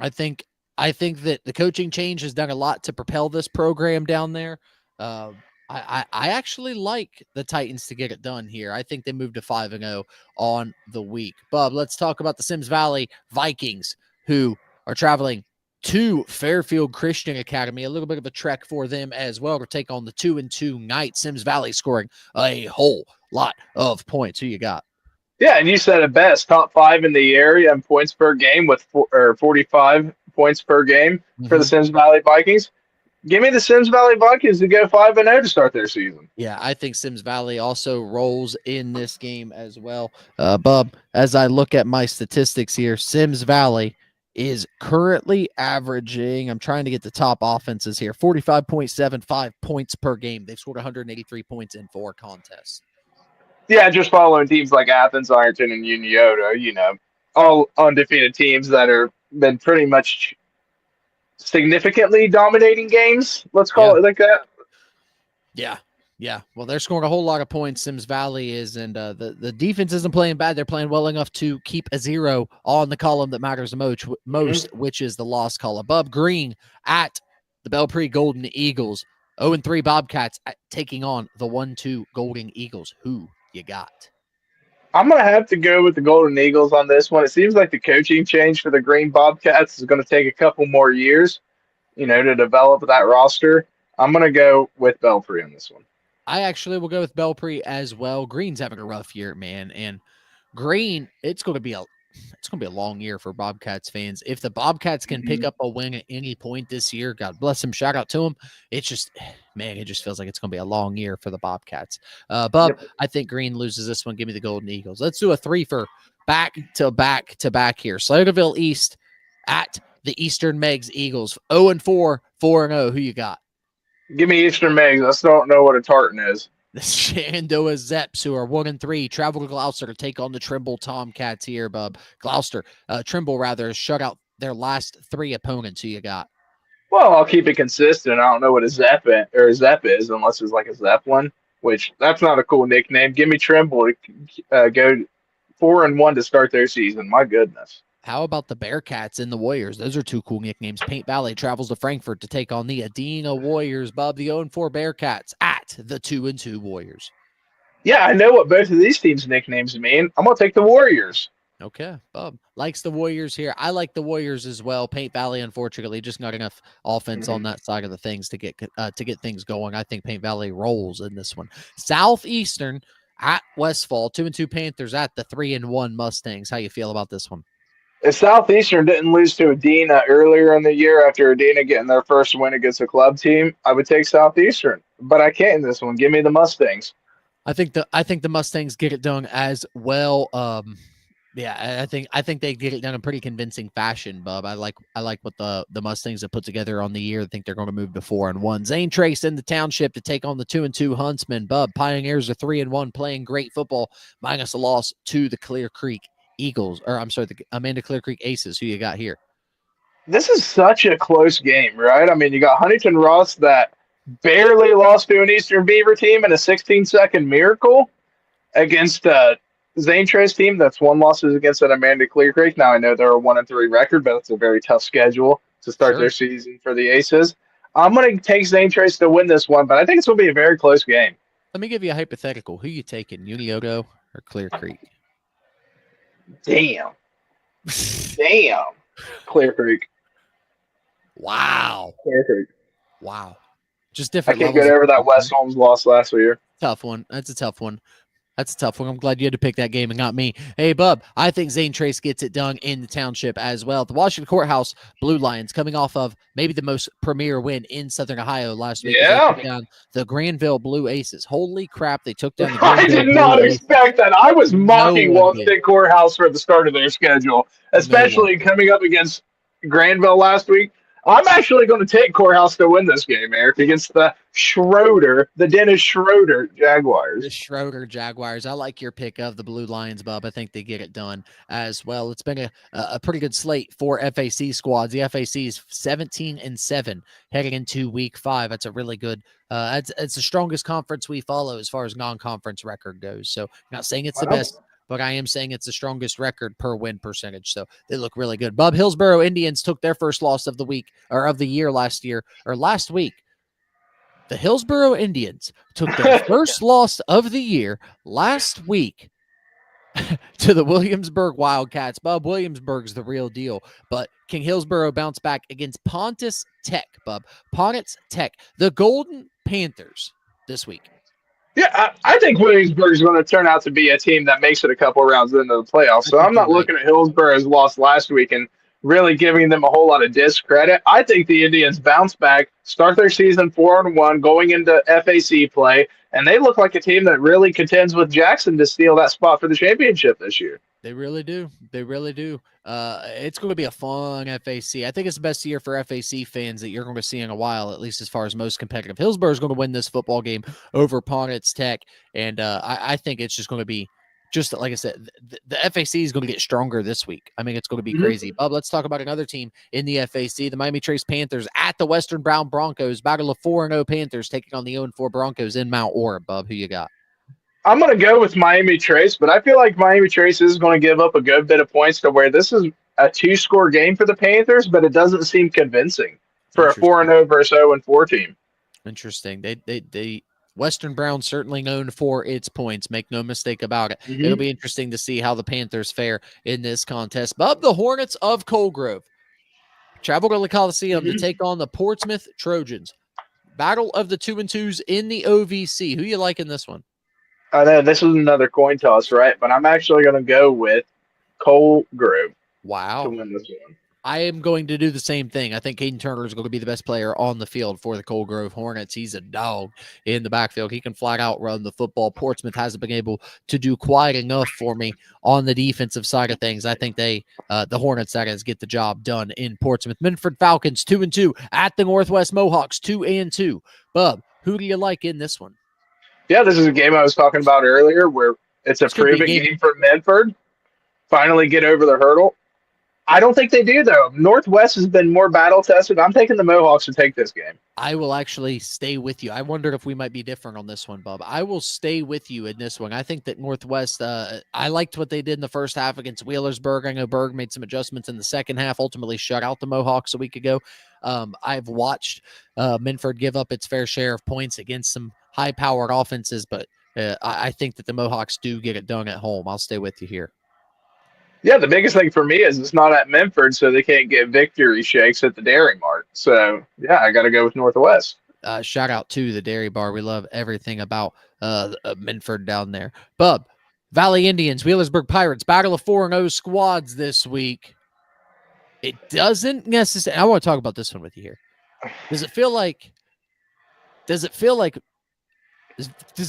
I think that the coaching change has done a lot to propel this program down there. I actually like the Titans to get it done here. I think they moved to 5-0 on the week. Bub, let's talk about the Sims Valley Vikings, who are traveling to Fairfield Christian Academy. A little bit of a trek for them as well to take on the 2-2 Knights. Sims Valley scoring a whole lot of points. Who you got?
Yeah, and you said it best. Top 5 in the area in points per game with 45 points per game for the Sims Valley Vikings. Give me the Sims Valley Vikings to go 5-0 to start their season.
Yeah, I think Sims Valley also rolls in this game as well. Bub, as I look at my statistics here, Sims Valley is currently averaging, I'm trying to get the top offenses here, 45.75 points per game. They've scored 183 points in 4 contests.
Yeah, just following teams like Athens, Ironton, and Unioto, all undefeated teams that are been pretty much significantly dominating games. Let's call it like that.
Yeah. Well, they're scoring a whole lot of points. Sims Valley is, and the defense isn't playing bad. They're playing well enough to keep a 0 on the column that matters the most, which is the loss column. Bub Green at the Belpre Golden Eagles. 0-3 Bobcats taking on the 1-2 Golden Eagles. Who you got?
I'm going to have to go with the Golden Eagles on this one. It seems like the coaching change for the Green Bobcats is going to take a couple more years, to develop that roster. I'm going to go with Belpre on this one.
I actually will go with Belpre as well. Green's having a rough year, man. And Green, it's going to be a long year for Bobcats fans. If the Bobcats can pick up a win at any point this year, God bless them. Shout out to them. It just feels like it's going to be a long year for the Bobcats. Bub, I think Green loses this one. Give me the Golden Eagles. Let's do a 3 for back to back here. Slaterville East at the Eastern Megs Eagles. 0-4, 4-0. Who you got?
Give me Eastern Megs. I still don't know what a tartan is.
The Shenandoah Zeps, who are 1-3, travel to Gloucester to take on the Trimble Tomcats here, Bub. Trimble rather, shut out their last 3 opponents. Who you got?
Well, I'll keep it consistent. I don't know what a Zep is unless it's like a Zeppelin, which that's not a cool nickname. Give me Trimble to go 4-1 to start their season. My goodness.
How about the Bearcats and the Warriors? Those are 2 cool nicknames. Paint Valley travels to Frankfort to take on the Adena Warriors. Bub, the 0-4 Bearcats at the 2-2 Warriors.
Yeah, I know what both of these teams' nicknames mean. I'm going to take the Warriors.
Okay, Bub likes the Warriors here. I like the Warriors as well. Paint Valley, unfortunately, just not enough offense on that side of the things to get things going. I think Paint Valley rolls in this one. Southeastern at Westfall, 2-2 Panthers at the 3-1 Mustangs. How you feel about this one?
If Southeastern didn't lose to Adena earlier in the year after Adena getting their first win against a club team, I would take Southeastern. But I can't in this one. Give me the Mustangs.
I think the Mustangs get it done as well. Yeah, I think they get it done in pretty convincing fashion, Bub. I like what the Mustangs have put together on the year. I think they're going to move to 4-1. Zane Trace in the Township to take on the 2-2 Huntsmen. Bub, Pioneers are 3-1, playing great football, minus a loss to the Clear Creek Eagles, or I'm sorry, the Amanda Clear Creek Aces. Who you got here?
This is such a close game, right? I mean, you got Huntington Ross that barely lost to an Eastern Beaver team in a 16-second miracle against Zane Trace team that's won losses against an Amanda Clear Creek. Now I know they're a 1-3 record, but it's a very tough schedule to start their season for the Aces. I'm going to take Zane Trace to win this one, but I think it's going to be a very close game.
Let me give you a hypothetical. Who you taking, Unioto or Clear Creek?
Damn. Clear Creek.
Wow.
Clear Creek.
Wow. Just
I
different
can't
levels.
get over that West Holmes loss last year.
Tough one. That's a tough one. I'm glad you had to pick that game and not me. Hey, Bub, I think Zane Trace gets it done in the Township as well. The Washington Courthouse Blue Lions coming off of maybe the most premier win in Southern Ohio last week.
Yeah.
They took down the Granville Blue Aces. Holy crap, they took down the
I
Granville
did not
Blue
expect that. I was mocking
one
Washington
did.
Courthouse for the start of their schedule, especially coming up against Granville last week. I'm actually going to take Courthouse to win this game, Eric, against the Dennis Schroeder Jaguars.
The Schroeder Jaguars. I like your pick of the Blue Lions, Bub. I think they get it done as well. It's been a pretty good slate for FAC squads. The FAC is 17-7 heading into week 5. That's a really good. It's the strongest conference we follow as far as non-conference record goes. So, I'm not saying it's the best, but I am saying it's the strongest record per win percentage. So they look really good. Bub, Hillsboro Indians took their first loss of the week or of the year last week. The Hillsboro Indians took their first loss of the year last week to the Williamsburg Wildcats. Bub, Williamsburg's the real deal, but can Hillsboro bounce back against Pontus Tech, Bub? Pontus Tech, the Golden Panthers this week.
Yeah, I think Williamsburg is going to turn out to be a team that makes it a couple rounds into the playoffs. So I'm not looking at Hillsboro's loss last week and really giving them a whole lot of discredit. I think the Indians bounce back, start their season 4-1, going into FAC play, and they look like a team that really contends with Jackson to steal that spot for the championship this year.
They really do. They really do. It's going to be a fun FAC. I think it's the best year for FAC fans that you're going to see in a while, at least as far as most competitive. Hillsborough is going to win this football game over Pontus Tech, and I think it's just going to be, just like I said, the FAC is going to get stronger this week. I mean, it's going to be crazy. Bub, let's talk about another team in the FAC, the Miami Trace Panthers at the Western Brown Broncos. Battle of 4-0 Panthers taking on the 0-4 Broncos in Mount Orab. Bub, who you got?
I'm going to go with Miami Trace, but I feel like Miami Trace is going to give up a good bit of points to where this is a 2-score game for the Panthers, but it doesn't seem convincing for a 4-0 versus 0-4 team.
Interesting. They Western Brown certainly known for its points. Make no mistake about it. It'll be interesting to see how the Panthers fare in this contest. Bub, the Hornets of Colgrove travel to the Coliseum to take on the Portsmouth Trojans. Battle of the 2-2s in the OVC. Who you like in this one?
I know this is another coin toss, right? But I'm actually going to go with Colgrove.
Wow.
To win this one.
I am going to do the same thing. I think Caden Turner is going to be the best player on the field for the Colgrove Hornets. He's a dog in the backfield. He can flat out run the football. Portsmouth hasn't been able to do quite enough for me on the defensive side of things. I think the Hornets, that is, get the job done in Portsmouth. Minford Falcons 2-2 at the Northwest Mohawks 2-2. Bub, who do you like in this one?
Yeah, this is a game I was talking about earlier where it's a proven game for Medford. Finally get over the hurdle. I don't think they do, though. Northwest has been more battle-tested. I'm taking the Mohawks to take this game.
I will actually stay with you. I wondered if we might be different on this one, Bub. I will stay with you in this one. I think that Northwest, I liked what they did in the first half against Wheelersburg. I know Berg made some adjustments in the second half, ultimately shut out the Mohawks a week ago. I've watched Minford give up its fair share of points against some high-powered offenses, but I think that the Mohawks do get it done at home. I'll stay with you here.
Yeah, the biggest thing for me is it's not at Memphis, so they can't get victory shakes at the Dairy Mart. So, yeah, I got to go with Northwest.
Shout out to the Dairy Bar. We love everything about Minford down there. Bub, Valley Indians, Wheelersburg Pirates, battle of 4-0 squads this week. It doesn't necessarily. I want to talk about this one with you here. Does it feel like? Does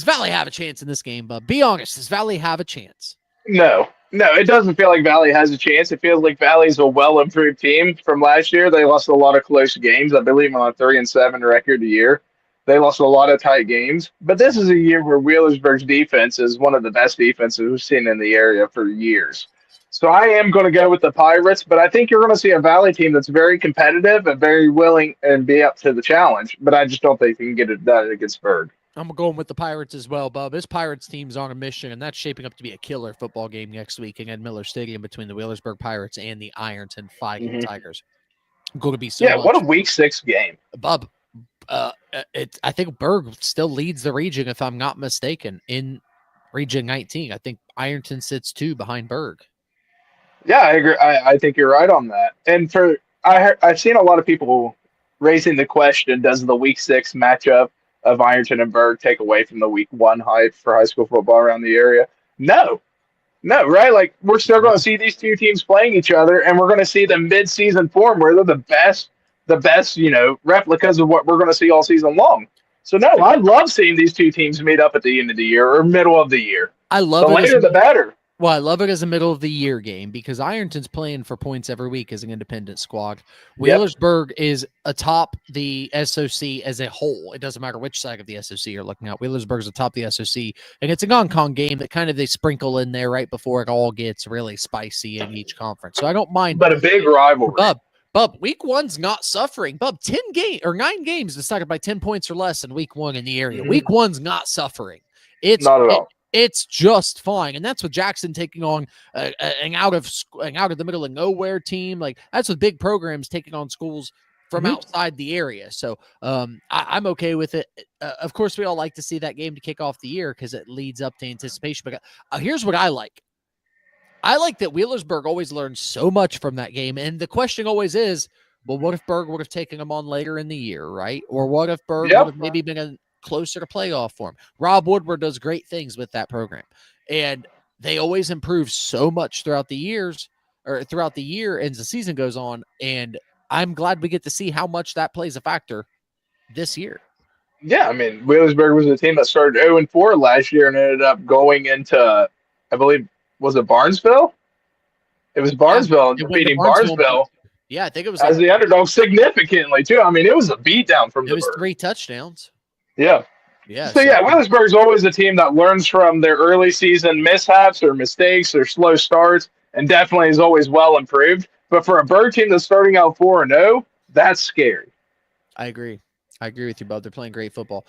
Valley have a chance in this game? But be honest, does Valley have a chance?
No, it doesn't feel like Valley has a chance. It feels like Valley's a well improved team from last year. They lost a lot of close games. I believe on a 3-7 record a year. They lost a lot of tight games. But this is a year where Wheelersburg's defense is one of the best defenses we've seen in the area for years. So I am going to go with the Pirates, but I think you're going to see a Valley team that's very competitive and very willing and be up to the challenge. But I just don't think they can get it done against Berg.
I'm going with the Pirates as well, Bub. This Pirates team's on a mission, and that's shaping up to be a killer football game next week at Miller Stadium between the Wheelersburg Pirates and the Ironton Fighting Tigers. Going to be so much.
What a Week 6 game.
Bub, I think Berg still leads the region, if I'm not mistaken, in Region 19. I think Ironton sits 2 behind Berg.
Yeah, I agree. I think you're right on that. And I've seen a lot of people raising the question: does the Week 6 matchup of Ironton and Berg take away from the Week 1 hype for high school football around the area? No, right? Like, we're still going to see these two teams playing each other, and we're going to see the mid-season form where they're the best, replicas of what we're going to see all season long. So no, I love seeing these two teams meet up at the end of the year or middle of the year.
I love
the later the better.
Well, I love it as a middle of the year game because Ironton's playing for points every week as an independent squad. Wheelersburg is atop the SOC as a whole. It doesn't matter which side of the SOC you're looking at. Wheelersburg's atop the SOC, and it's a non-con game that kind of they sprinkle in there right before it all gets really spicy in each conference. So I don't mind.
But a big rivalry.
Bub, week 1's not suffering. Bub, 9 games decided by 10 points or less in week 1 in the area. Week 1's not suffering. It's
not at all.
It's just fine, and that's with Jackson taking on an out of the middle of nowhere team. Like, that's with big programs taking on schools from outside the area. So I'm okay with it. Of course, we all like to see that game to kick off the year because it leads up to anticipation. But here's what I like. I like that Wheelersburg always learns so much from that game, and the question always is, well, what if Berg would have taken them on later in the year, right? Or what if Berg would have maybe been closer to playoff form? Rob Woodward does great things with that program, and they always improve so much throughout the year as the season goes on, and I'm glad we get to see how much that plays a factor this year.
Yeah, I mean, Wheelersburg was a team that started 0-4 last year and ended up going into, I believe, was it Barnesville? It was Barnesville, and defeating Barnesville.
Yeah, I think it was
as the underdog significantly too. I mean, it was a beatdown from. It
was 3 touchdowns.
Yeah. So Wheelersburg's always a team that learns from their early season mishaps or mistakes or slow starts, and definitely is always well improved. But for a Berg team that's starting out 4-0, that's scary.
I agree with you, Bub. They're playing great football.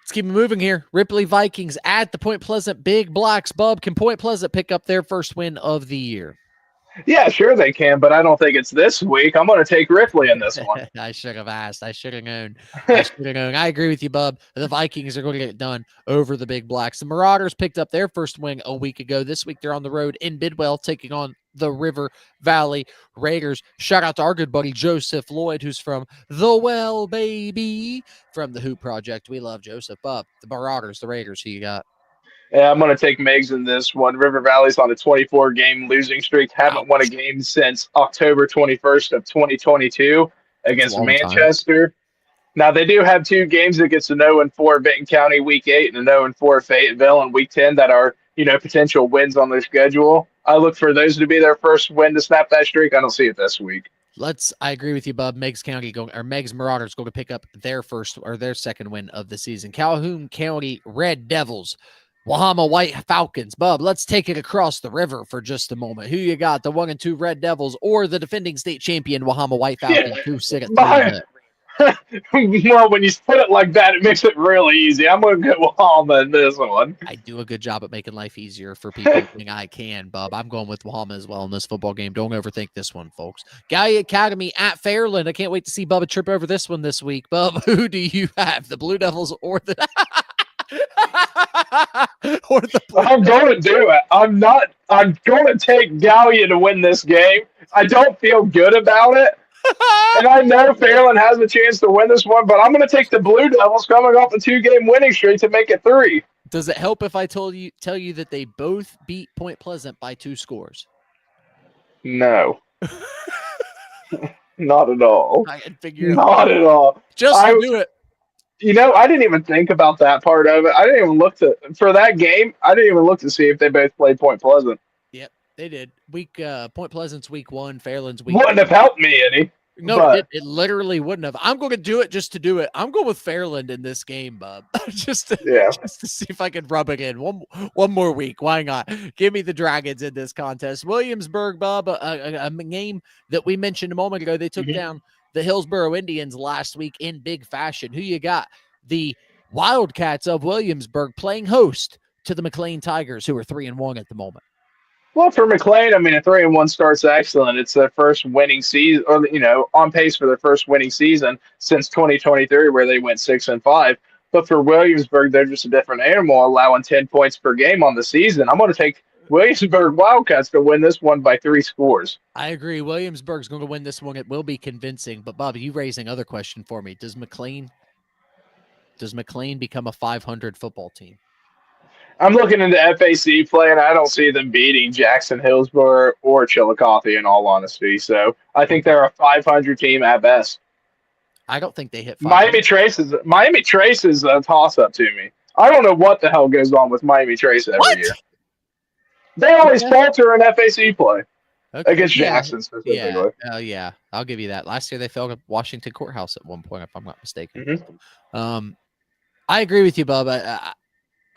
Let's keep it moving here. Ripley Vikings at the Point Pleasant Big Blacks. Bub, can Point Pleasant pick up their first win of the year?
Yeah, sure they can, but I don't think it's this week. I'm going to take Ripley in this one.
I should have asked. I should have known. I agree with you, Bub. The Vikings are going to get it done over the Big Blacks. The Marauders picked up their first win a week ago. This week they're on the road in Bidwell taking on the River Valley Raiders. Shout out to our good buddy Joseph Lloyd, who's from the Well Baby from the Hoop Project. We love Joseph. Bub, the Marauders, the Raiders, who you got?
Yeah, I'm going to take Megs in this one. River Valley's on a 24-game losing streak. Haven't won a game since October 21st of 2022 against Manchester. Now, they do have 2 games against an 0-4 Benton County Week 8 and an 0-4 Fayetteville in Week 10 that are, potential wins on their schedule. I look for those to be their first win to snap that streak. I don't see it this week.
I agree with you, Bub. Meigs Marauders going to pick up their second win of the season. Calhoun County Red Devils, Wahama White Falcons. Bub, let's take it across the river for just a moment. Who you got, the 1-2 Red Devils or the defending state champion Wahama White Falcons? Who sit at 3?
Well, when you put it like that, it makes it really easy. I'm going to go Wahama in this one.
I do a good job at making life easier for people than I can, Bub. I'm going with Wahama as well in this football game. Don't overthink this one, folks. Gallia Academy at Fairland. I can't wait to see Bubba trip over this one this week. Bub, who do you have, the Blue Devils or the...
I'm going to do it. I'm going to take Gallia to win this game. I don't feel good about it. And I know Fairland has a chance to win this one, but I'm going to take the Blue Devils coming off a 2-game winning streak to make it 3.
Does it help if I tell you that they both beat Point Pleasant by 2 scores?
No. Not at all.
I can figure it
Not at all.
just to do it.
I didn't even think about that part of it. I didn't even look for that game. I didn't even look to see if they both played Point Pleasant.
Yep, they did. Point Pleasant's week 1, Fairland's week
Wouldn't
2.
have helped me any.
No,
but
it literally wouldn't have. I'm going to do it just to do it. I'm going with Fairland in this game, bub. just to see if I can rub it in one more week. Why not? Give me the Dragons in this contest. Williamsburg, bub, a game that we mentioned a moment ago. They took down the Hillsborough Indians last week in big fashion. Who you got? The Wildcats of Williamsburg playing host to the McLean Tigers, who are 3-1 at the moment.
Well, for McLean, I mean, a 3-1 start's excellent. It's their first winning season, or on pace for their first winning season since 2023, where they went 6-5. But for Williamsburg, they're just a different animal, allowing 10 points per game on the season. I'm going to take Williamsburg Wildcats to win this one by 3 scores.
I agree. Williamsburg's going to win this one. It will be convincing. But Bob, you raised another question for me. Does McLean become a 500 football team?
I'm looking into FAC play, and I don't see them beating Jackson, Hillsborough, or Chillicothe, in all honesty. So I think they're a 500 team at best.
I don't think they hit 500.
Miami Trace is a toss-up to me. I don't know what the hell goes on with Miami Trace every year. They always falter in FAC play against Jackson specifically.
Yeah, I'll give you that. Last year they fell to Washington Courthouse at one point, if I'm not mistaken. I agree with you, Bub.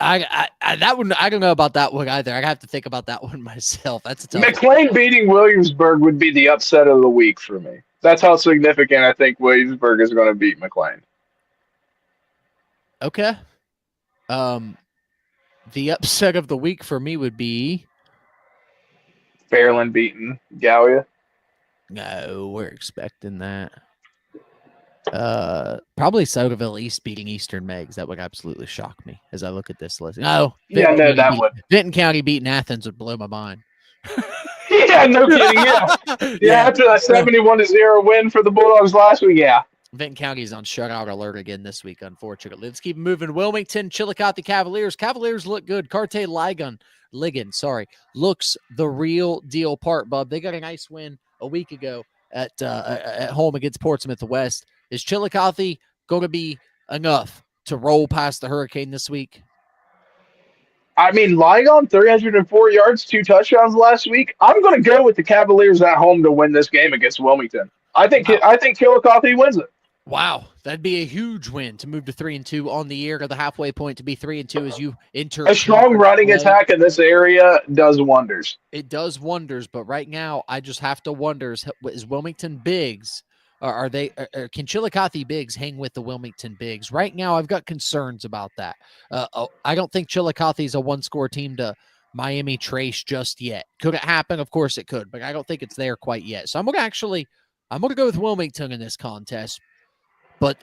That one, I don't know about that one either. I have to think about that one myself. That's a tough
McLean beating Williamsburg would be the upset of the week for me. That's how significant I think Williamsburg is going to beat McLean.
Okay. The upset of the week for me would be
Fairland beating Gallia.
No, we're expecting that. Probably Soderville East beating Eastern Megs. That would absolutely shock me as I look at this list. No, Benton County beating Athens would blow my mind.
Yeah, no kidding. Yeah, after that 71-0 win for the Bulldogs last week. Yeah.
Benton County is on shutout alert again this week, unfortunately. Let's keep moving. Wilmington, Chillicothe Cavaliers. Cavaliers look good. Carte Ligon, looks the real deal part, bub. They got a nice win a week ago at home against Portsmouth West. Is Chillicothe going to be enough to roll past the Hurricane this week?
I mean, Ligon, 304 yards, 2 touchdowns last week. I'm going to go with the Cavaliers at home to win this game against Wilmington. I think Chillicothe wins it.
Wow, that'd be a huge win to move to 3-2 on the year, to the halfway point to be 3-2 as you enter.
A strong running attack in this area does wonders.
It does wonders, but right now I just have to wonder: is Wilmington Bigs? Can Chillicothe Bigs hang with the Wilmington Bigs? Right now, I've got concerns about that. I don't think Chillicothe is a one-score team to Miami Trace just yet. Could it happen? Of course it could, but I don't think it's there quite yet. So I'm going to go with Wilmington in this contest. But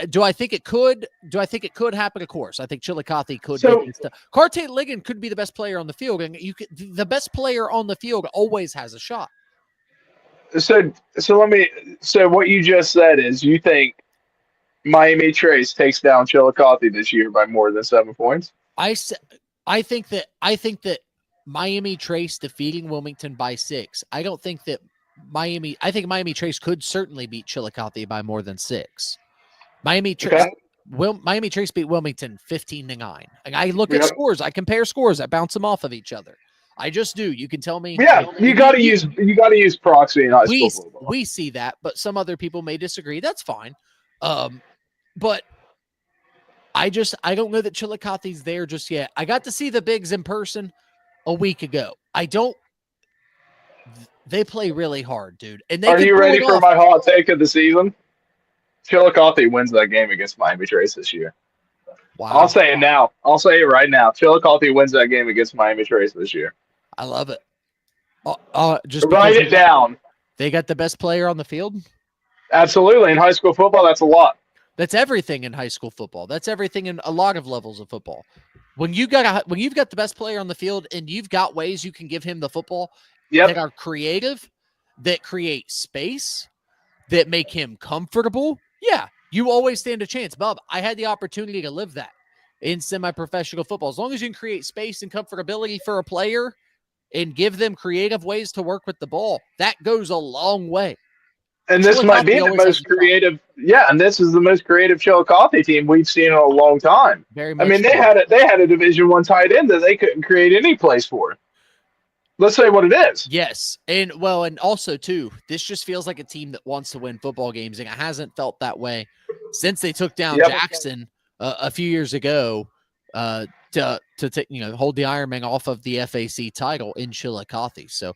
do I think it could? Do I think it could happen? Of course. I think Chillicothe could. Carte Ligon could be the best player on the field, and the best player on the field always has a shot.
So what you just said is you think Miami Trace takes down Chillicothe this year by more than 7 points?
I think that Miami Trace defeating Wilmington by 6. I think Miami Trace could certainly beat Chillicothe by more than 6. Miami Trace beat Wilmington 15-9. And I look at scores, I compare scores, I bounce them off of each other. I just do. You can tell me.
Yeah, you got to use proxy in high school football.
We see that, but some other people may disagree. That's fine. But I don't know that Chillicothe's there just yet. I got to see the Bigs in person a week ago. They play really hard, dude. And
are you ready for my hot take of the season? Chillicothe wins that game against Miami Trace this year. Wow. I'll say it now. I'll say it right now. Chillicothe wins that game against Miami Trace this year.
I love it.
Just write it down.
They got the best player on the field?
Absolutely. In high school football, that's a lot.
That's everything in high school football. That's everything in a lot of levels of football. When you've got the best player on the field and you've got ways you can give him the football that are creative, that create space, that make him comfortable, you always stand a chance. Bob, I had the opportunity to live that in semi-professional football. As long as you can create space and comfortability for a player and give them creative ways to work with the ball, that goes a long way.
And this might be
Chillicothe
the
always has
most
a shot.
creative. Yeah, and this is the most creative Chillicothe team we've seen in a long time.
Very
I
much
mean,
so.
they had a Division I tight end that they couldn't create any place for. Let's say what it is.
Yes. And also too, this just feels like a team that wants to win football games, and it hasn't felt that way since they took down
Yep.
Jackson a few years ago to hold the Ironman off of the FAC title in Chillicothe. So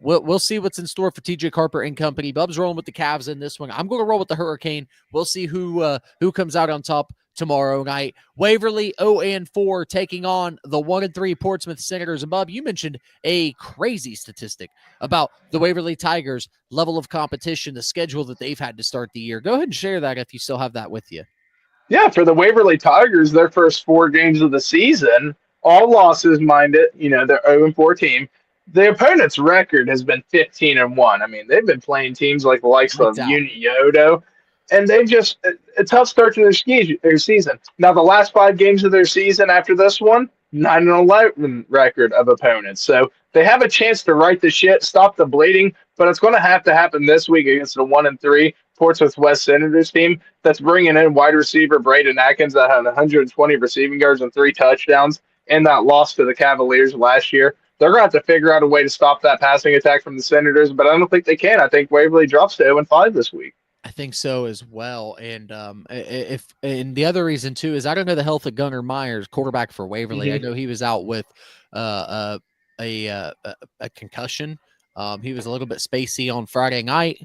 we'll see what's in store for TJ Carper and company. Bub's rolling with the Cavs in this one. I'm going to roll with the Hurricane. We'll see who comes out on top tomorrow night. Waverly 0-4 taking on the 1-3 Portsmouth Senators. And Bub, you mentioned a crazy statistic about the Waverly Tigers' level of competition, the schedule that they've had to start the year. Go ahead and share that if you still have that with you.
Yeah, for the Waverly Tigers, their first 4 games of the season, all losses, mind it. They're 0-4 team. The opponent's record has been 15-1. I mean, they've been playing teams like the likes of Unioto, and they just a tough start to their season. Now, the last 5 games of their season after this one, 9-11 record of opponents. So they have a chance to right the shit, stop the bleeding, but it's going to happen this week against the 1-3 Portsmouth West Senators team that's bringing in wide receiver Braden Atkins that had 120 receiving yards and 3 touchdowns in that loss to the Cavaliers last year. They're going to have to figure out a way to stop that passing attack from the Senators, but I don't think they can. I think Waverly drops to 0-5 this week.
I think so as well. And the other reason too is I don't know the health of Gunnar Myers, quarterback for Waverly. I know he was out with a concussion. He was a little bit spacey on Friday night.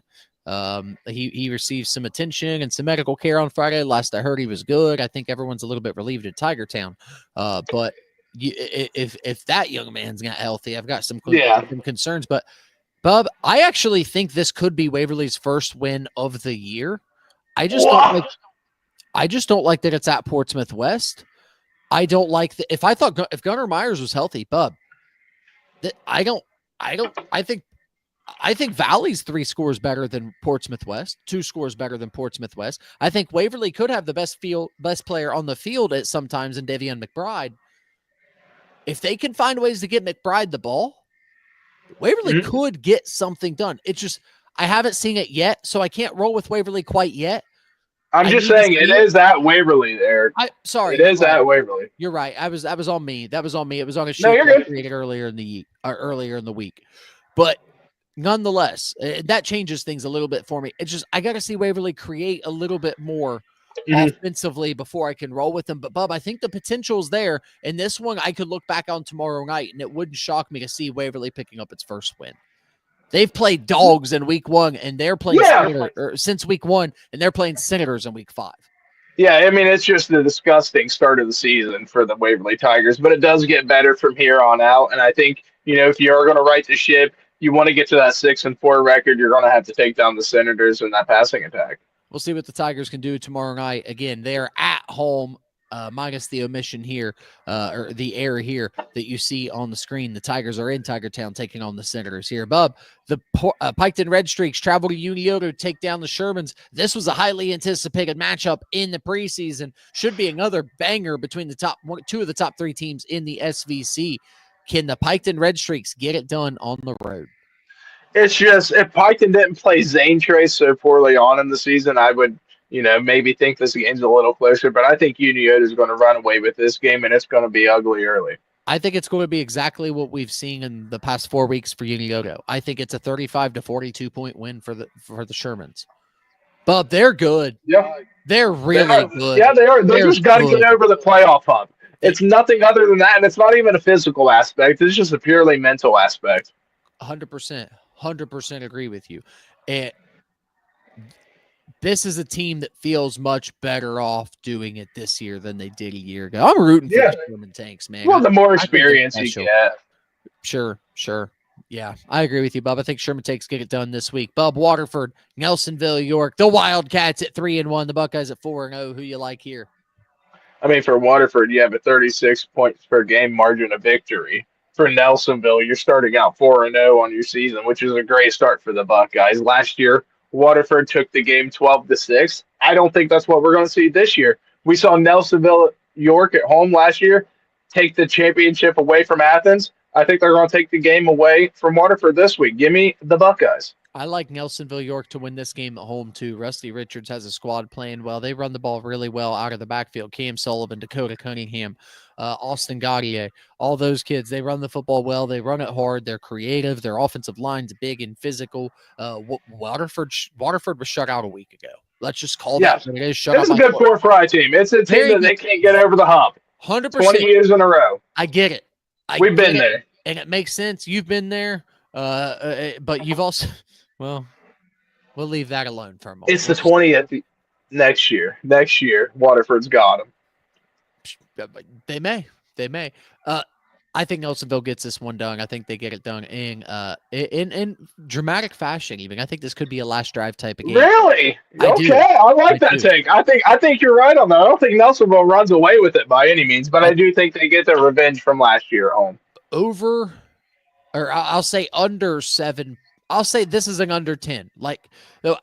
He received some attention and some medical care on Friday. Last I heard, he was good. I think everyone's a little bit relieved in Tiger Town. But if that young man's not healthy, I've got some concerns. But Bub, I actually think this could be Waverly's first win of the year. I just don't like that it's at Portsmouth West. I don't like that. If Gunnar Myers was healthy, Bub, I think Valley's 3 scores better than Portsmouth West, 2 scores better than Portsmouth West. I think Waverly could have the best player on the field at sometimes in Davion McBride. If they can find ways to get McBride the ball, Waverly could get something done. It's just I haven't seen it yet, so I can't roll with Waverly quite yet.
I'm just saying it is at Waverly there. It is at Waverly.
You're right. That was on me. That was on me. It was on a sheet
I
created earlier in the week. But nonetheless, that changes things a little bit for me. It's just I got to see Waverly create a little bit more offensively before I can roll with them. But Bub, I think the potential's there. And this one I could look back on tomorrow night, and it wouldn't shock me to see Waverly picking up its first win. They've played dogs in week 1, and they're playing since week 1, and they're playing Senators in week 5.
Yeah, I mean, it's just a disgusting start of the season for the Waverly Tigers, but it does get better from here on out. And I think, if you are going to right the ship, you want to get to that 6-4 record, you're going to have to take down the Senators in that passing attack.
We'll see what the Tigers can do tomorrow night. Again, they are at home, minus the omission here, or the error here that you see on the screen. The Tigers are in Tiger Town taking on the Senators here. Bub, the Piketon Red Streaks travel to Unioto to take down the Shermans. This was a highly anticipated matchup in the preseason. Should be another banger between the 2 of the top 3 teams in the SVC. Can the Piketon Red Streaks get it done on the road?
It's just, if Piketon didn't play Zane Trace so poorly on in the season, I would, maybe think this game's a little closer. But I think Unioto is going to run away with this game, and it's going to be ugly early.
I think it's going to be exactly what we've seen in the past 4 weeks for Unioto. I think it's a 35-42 point win for the Shermans. But they're good.
Yeah,
they're really good.
Yeah, they are. They just got to get over the playoff hump. It's nothing other than that, and it's not even a physical aspect. It's just a purely mental aspect.
100% agree with you. And this is a team that feels much better off doing it this year than they did a year ago. I'm rooting for the Sherman Tanks, man.
Well, the more experience you get.
Sure. Yeah, I agree with you, Bub. I think Sherman Tanks get it done this week. Bub, Waterford, Nelsonville, York, the Wildcats at 3-1, the Buckeyes at 4-0. Who you like here?
I mean, for Waterford, you have a 36 points per game margin of victory. For Nelsonville, you're starting out 4-0 on your season, which is a great start for the Buckeyes. Last year, Waterford took the game 12-6. I don't think that's what we're going to see this year. We saw Nelsonville York at home last year take the championship away from Athens. I think they're going to take the game away from Waterford this week. Give me the Buckeyes.
I like Nelsonville York to win this game at home too. Rusty Richards has a squad playing well. They run the ball really well out of the backfield. Cam Sullivan, Dakota Cunningham, Austin Gaudier, all those kids, they run the football well. They run it hard. They're creative. Their offensive line's big and physical. Waterford was shut out a week ago. Let's just call that
Yes.
what it is. Shut
It
out
was a
by
good
12.
Fort Fry team. It's a team
Very
that they
good.
can't get over the hump.
100%.
20 years in a row.
I get it.
We've been there.
And it makes sense. You've been there, but you've also, well, we'll leave that alone for a moment.
It's the 20th next year. Next year, Waterford's got them.
They may. I think Nelsonville gets this one done. I think they get it done in dramatic fashion. Even I think this could be a last drive type of game.
Really? I like that take. I think you're right on that. I don't think Nelsonville runs away with it by any means, but I do think they get their revenge from last year at home.
I'll say under 7. I'll say this is an under 10. Like,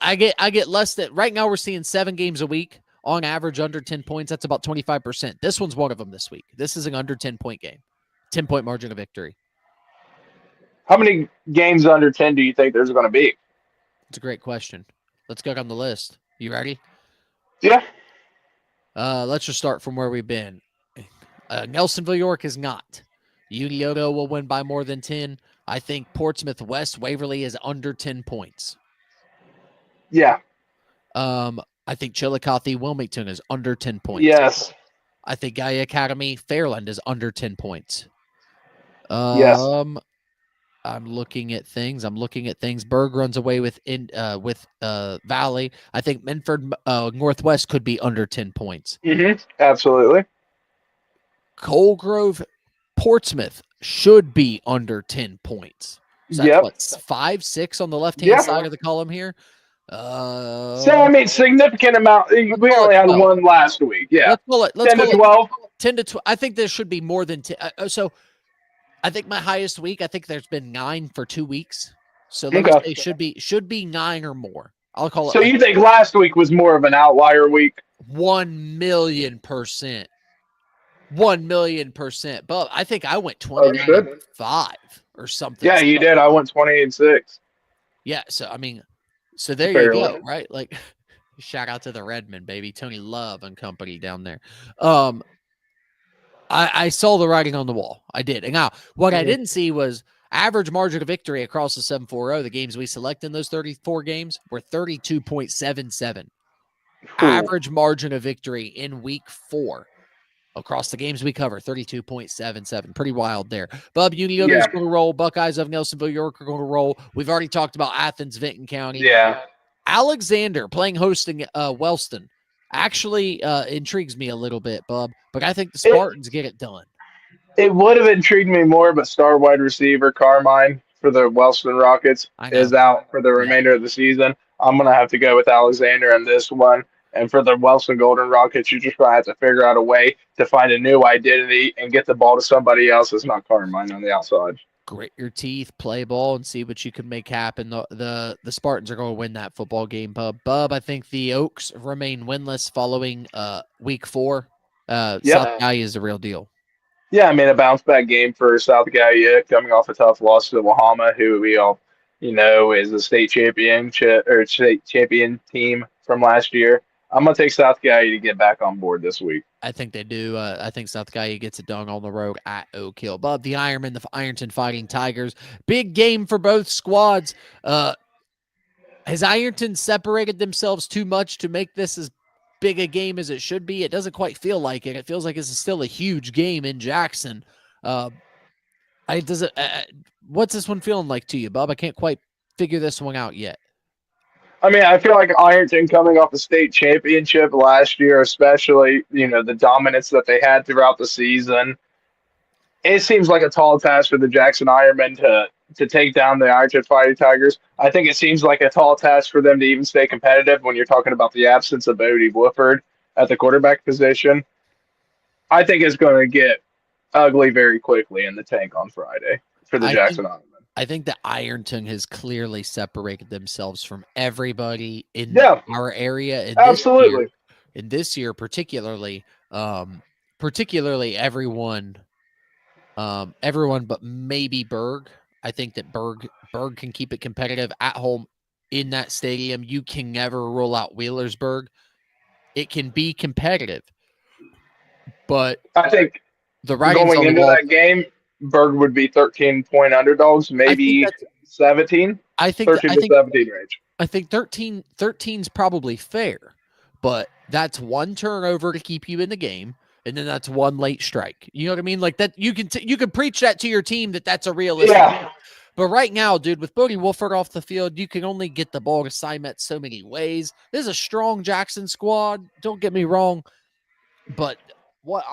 I get less than right now. We're seeing 7 games a week on average under 10 points. That's about 25%. This one's one of them this week. This is an under 10-point game, 10-point margin of victory.
How many games under 10 do you think there's going to be?
It's a great question. Let's go down the list. You ready?
Yeah.
Let's just start from where we've been. Nelsonville York is not. Unioto will win by more than 10. I think Portsmouth West Waverly is under 10 points.
Yeah.
I think Chillicothe Wilmington is under 10 points.
Yes.
I think Gaia Academy Fairland is under 10 points.
Yes.
I'm looking at things. Berg runs away with Valley. I think Minford Northwest could be under 10 points.
Mm-hmm. Absolutely.
Coalgrove Portsmouth should be under 10 points. So that's what, 5, 6 on the left-hand side of the column here?
Significant amount. We only had
12.
one last week. Yeah.
Let's
10 to 12.
10 to 12. I think there should be more than 10. So I think my highest week, I think there's been 9 for 2 weeks. So let me say should be 9 or more. I'll call it.
So you think last week was more of an outlier week?
1,000,000%. 1,000,000%. But I think I went 25 or something.
Yeah, you did. I went 20-6.
Yeah. So there you go. Right. Like, shout out to the Redmond, baby. Tony Love and company down there. I saw the writing on the wall. I did. And now what I didn't see was average margin of victory across the 7-4-0. The games we select in those 34 games were 32.77. Average margin of victory in week 4 across the games we cover, 32.77. Pretty wild there. Bub, Unioto is going to roll. Buckeyes of Nelsonville York are going to roll. We've already talked about Athens, Vinton County.
Yeah.
Alexander hosting Wellston actually intrigues me a little bit, Bub, but I think the Spartans get it done.
It would have intrigued me more, but star wide receiver Carmine for the Wellston Rockets is out for the remainder of the season. I'm going to have to go with Alexander on this one. And for the Wellston Golden Rockets, you're just going to have to figure out a way to find a new identity and get the ball to somebody else that's not Carmine on the outside.
Grit your teeth, play ball, and see what you can make happen. The Spartans are going to win that football game, Bub. I think the Oaks remain winless following week 4. South Gaia is the real deal. Yeah,
a bounce back game for South Gaia coming off a tough loss to Wahama, who we all is a state champion team from last year. I'm going to take South Gaia to get back on board this week.
I think they do. I think South Gaia gets it done on the road at Oak Hill. Bub, the Ironman, the Ironton Fighting Tigers. Big game for both squads. Has Ironton separated themselves too much to make this as big a game as it should be? It doesn't quite feel like it. It feels like it's still a huge game in Jackson. What's this one feeling like to you, Bub? I can't quite figure this one out yet.
I feel like Ironton coming off the state championship last year, especially, the dominance that they had throughout the season. It seems like a tall task for the Jackson Ironmen to take down the Ironton Fighting Tigers. I think it seems like a tall task for them to even stay competitive when you're talking about the absence of Bodie Woodford at the quarterback position. I think it's going to get ugly very quickly in the tank on Friday for the Jackson Ironmen.
I think that Ironton has clearly separated themselves from everybody in our area. And
absolutely.
This year, particularly everyone but maybe Berg. I think that Berg can keep it competitive at home in that stadium. You can never rule out Wheelersburg. It can be competitive, but
I think
the writing's
going
on the
into
wall.
that game, Berg would be 13-point underdogs,
I think
maybe
that's
17,
I think
13 to 17 range.
I think 13's probably fair, but that's one turnover to keep you in the game, and then that's one late strike. You know what I mean? Like that, you can preach that to your team that that's a realistic.
Yeah.
But right now, dude, with Bodie Wolford off the field, you can only get the ball to Simet so many ways. This is a strong Jackson squad. Don't get me wrong, but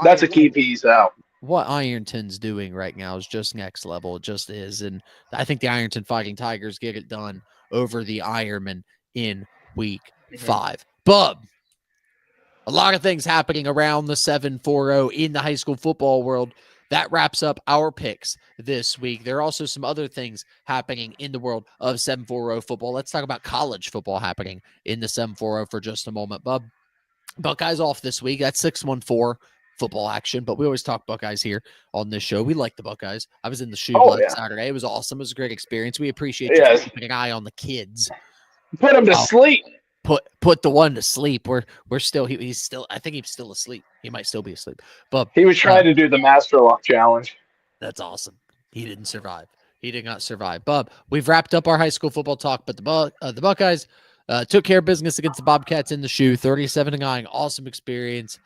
That's a key piece out.
what Ironton's doing right now is just next level. It just is. And I think the Ironton Fighting Tigers get it done over the Ironmen in week 5. Bub, a lot of things happening around the 740 in the high school football world. That wraps up our picks this week. There are also some other things happening in the world of 740 football. Let's talk about college football happening in the 740 for just a moment. Bub, Buckeyes off this week. That's 614 football action, but we always talk Buckeyes here on this show. We like the Buckeyes. I was in the shoe last Saturday. It was awesome. It was a great experience. We appreciate you keeping an eye on the kids.
Put them to sleep.
Put the one to sleep. We're still he's still, I think he's still asleep. He might still be asleep. But
he was trying to do the Master Lock challenge.
That's awesome. He didn't survive. He did not survive. Bub, we've wrapped up our high school football talk, but the Buckeyes took care of business against the Bobcats in the shoe, 37-9. Awesome experience.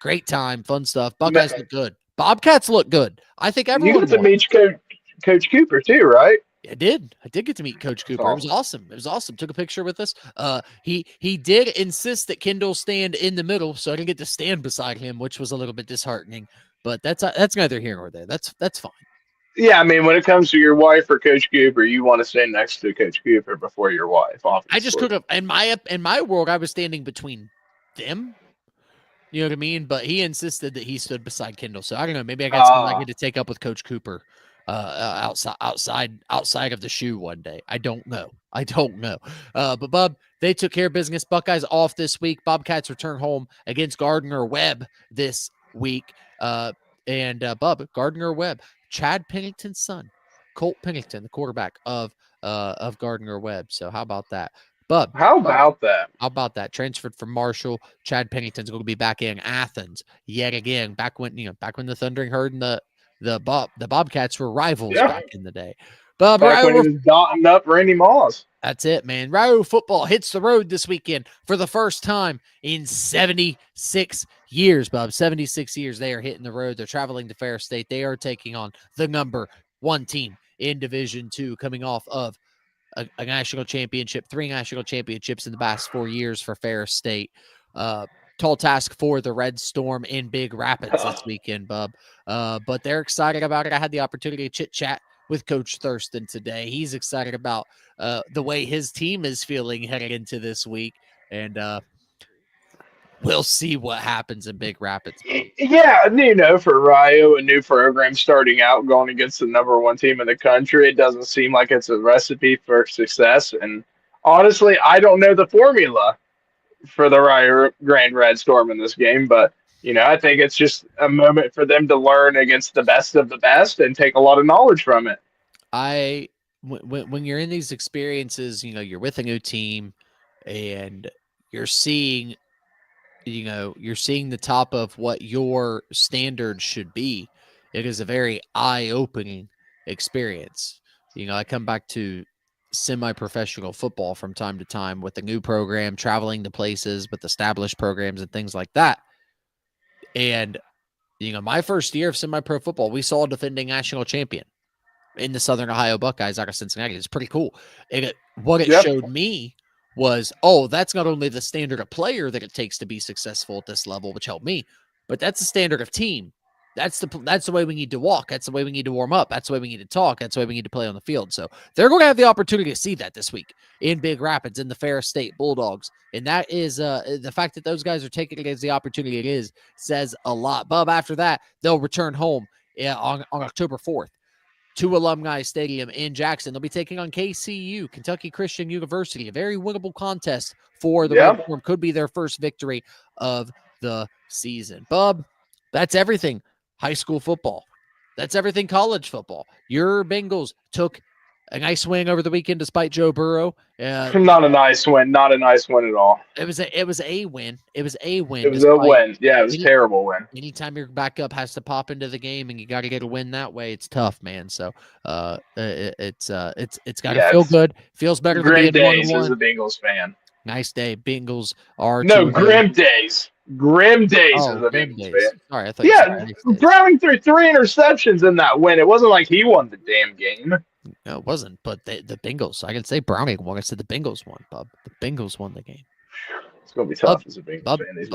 Great time, fun stuff. Buckeyes look good. Bobcats look good. I think everyone.
You got to meet Coach Cooper too, right?
I did get to meet Coach Cooper. Awesome. It was awesome. Took a picture with us. He did insist that Kendall stand in the middle, so I didn't get to stand beside him, which was a little bit disheartening. But that's neither here nor there. That's fine.
Yeah, I mean, when it comes to your wife or Coach Cooper, you want to stand next to Coach Cooper before your wife. Obviously.
I just could have in my world, I was standing between them. You know what I mean? But he insisted that he stood beside Kendall. So I don't know. Maybe I got something I get to take up with Coach Cooper outside of the shoe one day. I don't know. But Bub, they took care of business. Buckeyes off this week. Bobcats return home against Gardner Webb this week. Bub, Gardner Webb, Chad Pennington's son, Colt Pennington, the quarterback of Gardner Webb. So how about that? Bub,
how about that?
Transferred from Marshall. Chad Pennington's going to be back in Athens yet again. Back when the Thundering Herd and the Bobcats were rivals back in the day. Bub,
back when he was dotting up Randy Moss.
That's it, man. Ryo football hits the road this weekend for the first time in 76 years, Bub. 76 years they are hitting the road. They're traveling to Ferris State. They are taking on the number 1 team in Division II, coming off of a national championship, 3 national championships in the past 4 years for Ferris State. Tall task for the Red Storm in Big Rapids this weekend, Bub. But they're excited about it. I had the opportunity to chit-chat with Coach Thurston today. He's excited about the way his team is feeling headed into this week. And we'll see what happens in Big Rapids.
Yeah, for Ryo, a new program starting out, going against the number 1 team in the country, it doesn't seem like it's a recipe for success. And honestly, I don't know the formula for the Ryo Grand Red Storm in this game, but I think it's just a moment for them to learn against the best of the best and take a lot of knowledge from it.
When you're in these experiences, you're with a new team and you're seeing the top of what your standards should be. It is a very eye-opening experience. I come back to semi-professional football from time to time with a new program, traveling to places with established programs and things like that. And, my first year of semi-pro football, we saw a defending national champion in the Southern Ohio Buckeyes out of Cincinnati. It's pretty cool. And what it showed me was, that's not only the standard of player that it takes to be successful at this level, which helped me, but that's the standard of team. That's the way we need to walk. That's the way we need to warm up. That's the way we need to talk. That's the way we need to play on the field. So they're going to have the opportunity to see that this week in Big Rapids in the Ferris State Bulldogs. And that is the fact that those guys are taking it as the opportunity it is says a lot. Bub, after that, they'll return home on October 4th to Alumni Stadium in Jackson. They'll be taking on KCU, Kentucky Christian University, a very winnable contest for the Red Storm. Could be their first victory of the season. Bub, that's everything high school football. That's everything college football. Your Bengals took a nice win over the weekend despite Joe Burrow.
Not a nice win. Not a nice win at all.
It was a win. It was a win.
It was a win. Yeah, it was a terrible win.
Anytime your backup has to pop into the game and you got to get a win that way, it's tough, man. So it's got to feel good. Feels better than being 1-1.
As a Bengals fan.
Nice day. Bengals are
grim days. Grim days as a Bengals fan.
Sorry, I thought
Browning threw 3 interceptions in that win. It wasn't like he won the damn game.
No, it wasn't. But the Bengals, I can say Browning won. I said the Bengals won, Bub. The Bengals won the game.
It's gonna be tough as a Bengals fan.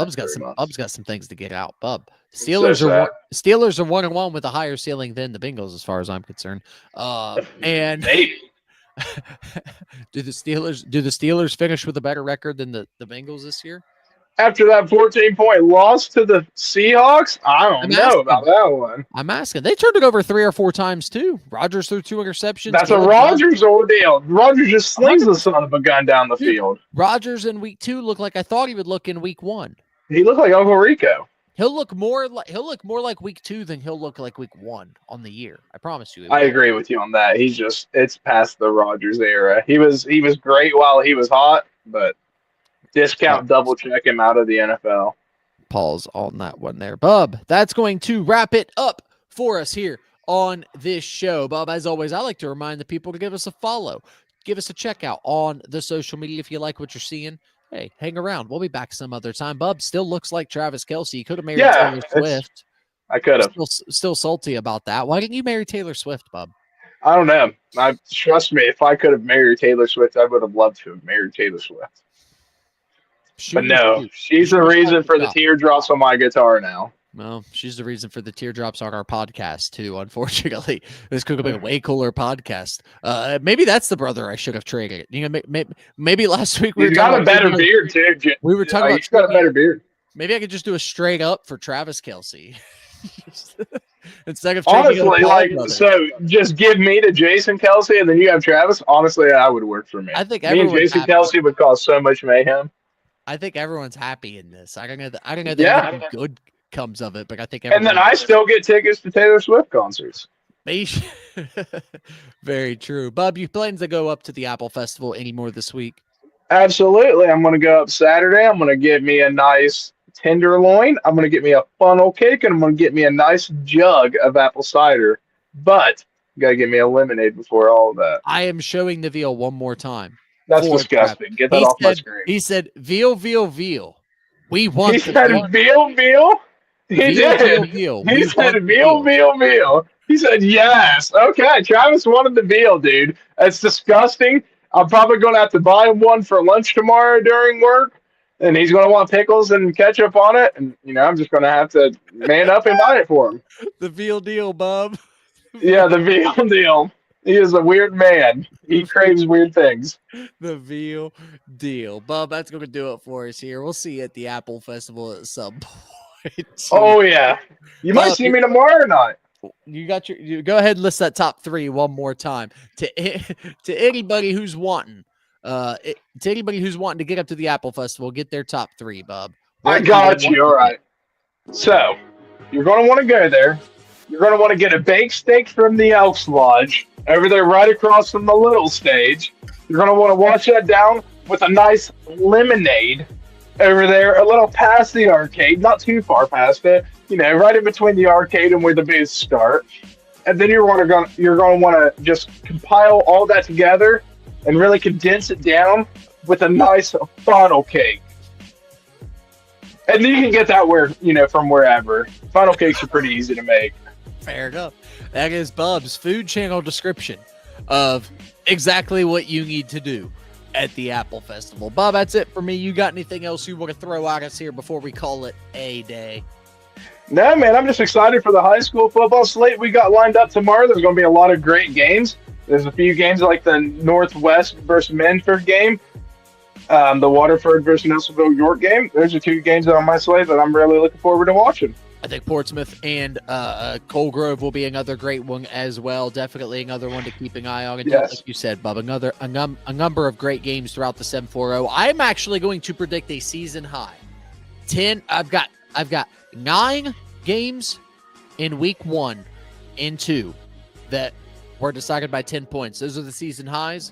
Bub's got some things to get out. Bub. Steelers are 1-1 with a higher ceiling than the Bengals, as far as I'm concerned. And
maybe.
do the Steelers finish with a better record than the Bengals this year?
After that 14-point loss to the Seahawks, I don't know about that one.
I'm asking. They turned it over 3 or 4 times too. Rodgers threw 2 interceptions.
That's a Rodgers ordeal. Rodgers just slings the son of a gun down the field.
Rodgers in week 2 looked like I thought he would look in week 1.
He looked like Uncle Rico.
He'll look more like week 2 than he'll look like week 1 on the year. I promise you.
I agree with you on that. It's past the Rodgers era. He was great while he was hot, but double check him out of the NFL.
Pause on that one there. Bub, that's going to wrap it up for us here on this show. Bub, as always, I like to remind the people to give us a follow. Give us a check out on the social media if you like what you're seeing. Hey, hang around. We'll be back some other time. Bub still looks like Travis Kelce. He could have married Taylor Swift.
I could have.
Still salty about that. Why didn't you marry Taylor Swift, Bub?
I don't know. Trust me, if I could have married Taylor Swift, I would have loved to have married Taylor Swift. But no, she's the reason for the teardrops on my guitar now.
Well, she's the reason for the teardrops on our podcast, too, unfortunately. This could have been a way cooler podcast. Maybe that's the brother I should have traded. You know, maybe last week
we were talking about... He's got a better beard, too.
We were talking about...
He's got a better beard.
Maybe I could just do a straight up for Travis Kelce. Instead of
honestly, so just give me to Jason Kelce and then you have Travis. Honestly, that would work for me.
I think
me and Jason Kelce would cause so much mayhem.
I think everyone's happy in this. I don't know that anything good comes of it, but I think.
And then I still get tickets to Taylor Swift concerts.
Very true. Bob, you plan to go up to the Apple Festival anymore this week?
Absolutely. I'm going to go up Saturday. I'm going to get me a nice tenderloin. I'm going to get me a funnel cake, and I'm going to get me a nice jug of apple cider. But you got to get me a lemonade before all of that.
I am showing the veal one more time.
That's disgusting. Get that off my screen.
He said, veal, veal, veal. We want
He said veal, veal? He did.
Veal.
He said veal, veal, veal. He said yes. Okay, Travis wanted the veal, dude. That's disgusting. I'm probably going to have to buy him one for lunch tomorrow during work, and he's going to want pickles and ketchup on it, and, I'm just going to have to man up and buy it for him.
The veal deal, Bob.
Yeah, the veal deal. He is a weird man. He craves weird things.
The veal deal. Bob, that's going to do it for us here. We'll see you at the Apple Festival at some point.
Oh, yeah. You might see me tomorrow night.
You go ahead and list that top 3 one more time to anybody who's wanting to get up to the Apple Festival. Get their top 3, Bob.
I got you. All right. So you're going to want to go there. You're going to want to get a baked steak from the Elks Lodge over there right across from the little stage. You're going to want to wash that down with a nice lemonade over there, a little past the arcade, not too far past it, right in between the arcade and where the booths start. And then you're going to want to just compile all that together and really condense it down with a nice funnel cake. And you can get that from wherever. Funnel cakes are pretty easy to make.
Fair enough. That is Bub's food channel description of exactly what you need to do at the Apple Festival. Bob, that's it for me. You got anything else you want to throw at us here before we call it a day?
No, man. I'm just excited for the high school football slate we got lined up tomorrow. There's going to be a lot of great games. There's a few games like the Northwest versus Menford game, the Waterford versus Nelsonville York game. Those are 2 games that are on my slate that I'm really looking forward to watching.
I think Portsmouth and Coal Grove will be another great one as well. Definitely another one to keep an eye on. And
yes.
Like you said, Bob, a number of great games throughout the 7-4-0. I'm actually going to predict a season high 10. I've got 9 games in week 1 and 2 that were decided by 10 points. Those are the season highs.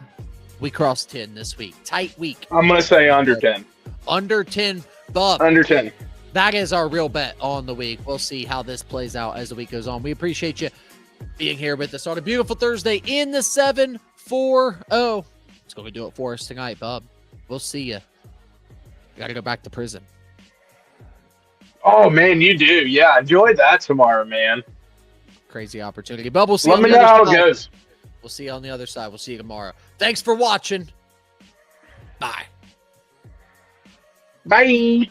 We crossed 10 this week. Tight week.
I'm going to say under 10.
Under 10, Bub.
Under 10.
That is our real bet on the week. We'll see how this plays out as the week goes on. We appreciate you being here with us on a beautiful Thursday in the 7-4-0. It's going to do it for us tonight, Bub. We'll see you. Got to go back to prison.
Oh, man, you do. Yeah, enjoy that tomorrow, man.
Crazy opportunity. Bub, we'll see
Let
you on
me
the
know
other
how it
side.
goes.
We'll see you on the other side. We'll see you tomorrow. Thanks for watching. Bye.
Bye.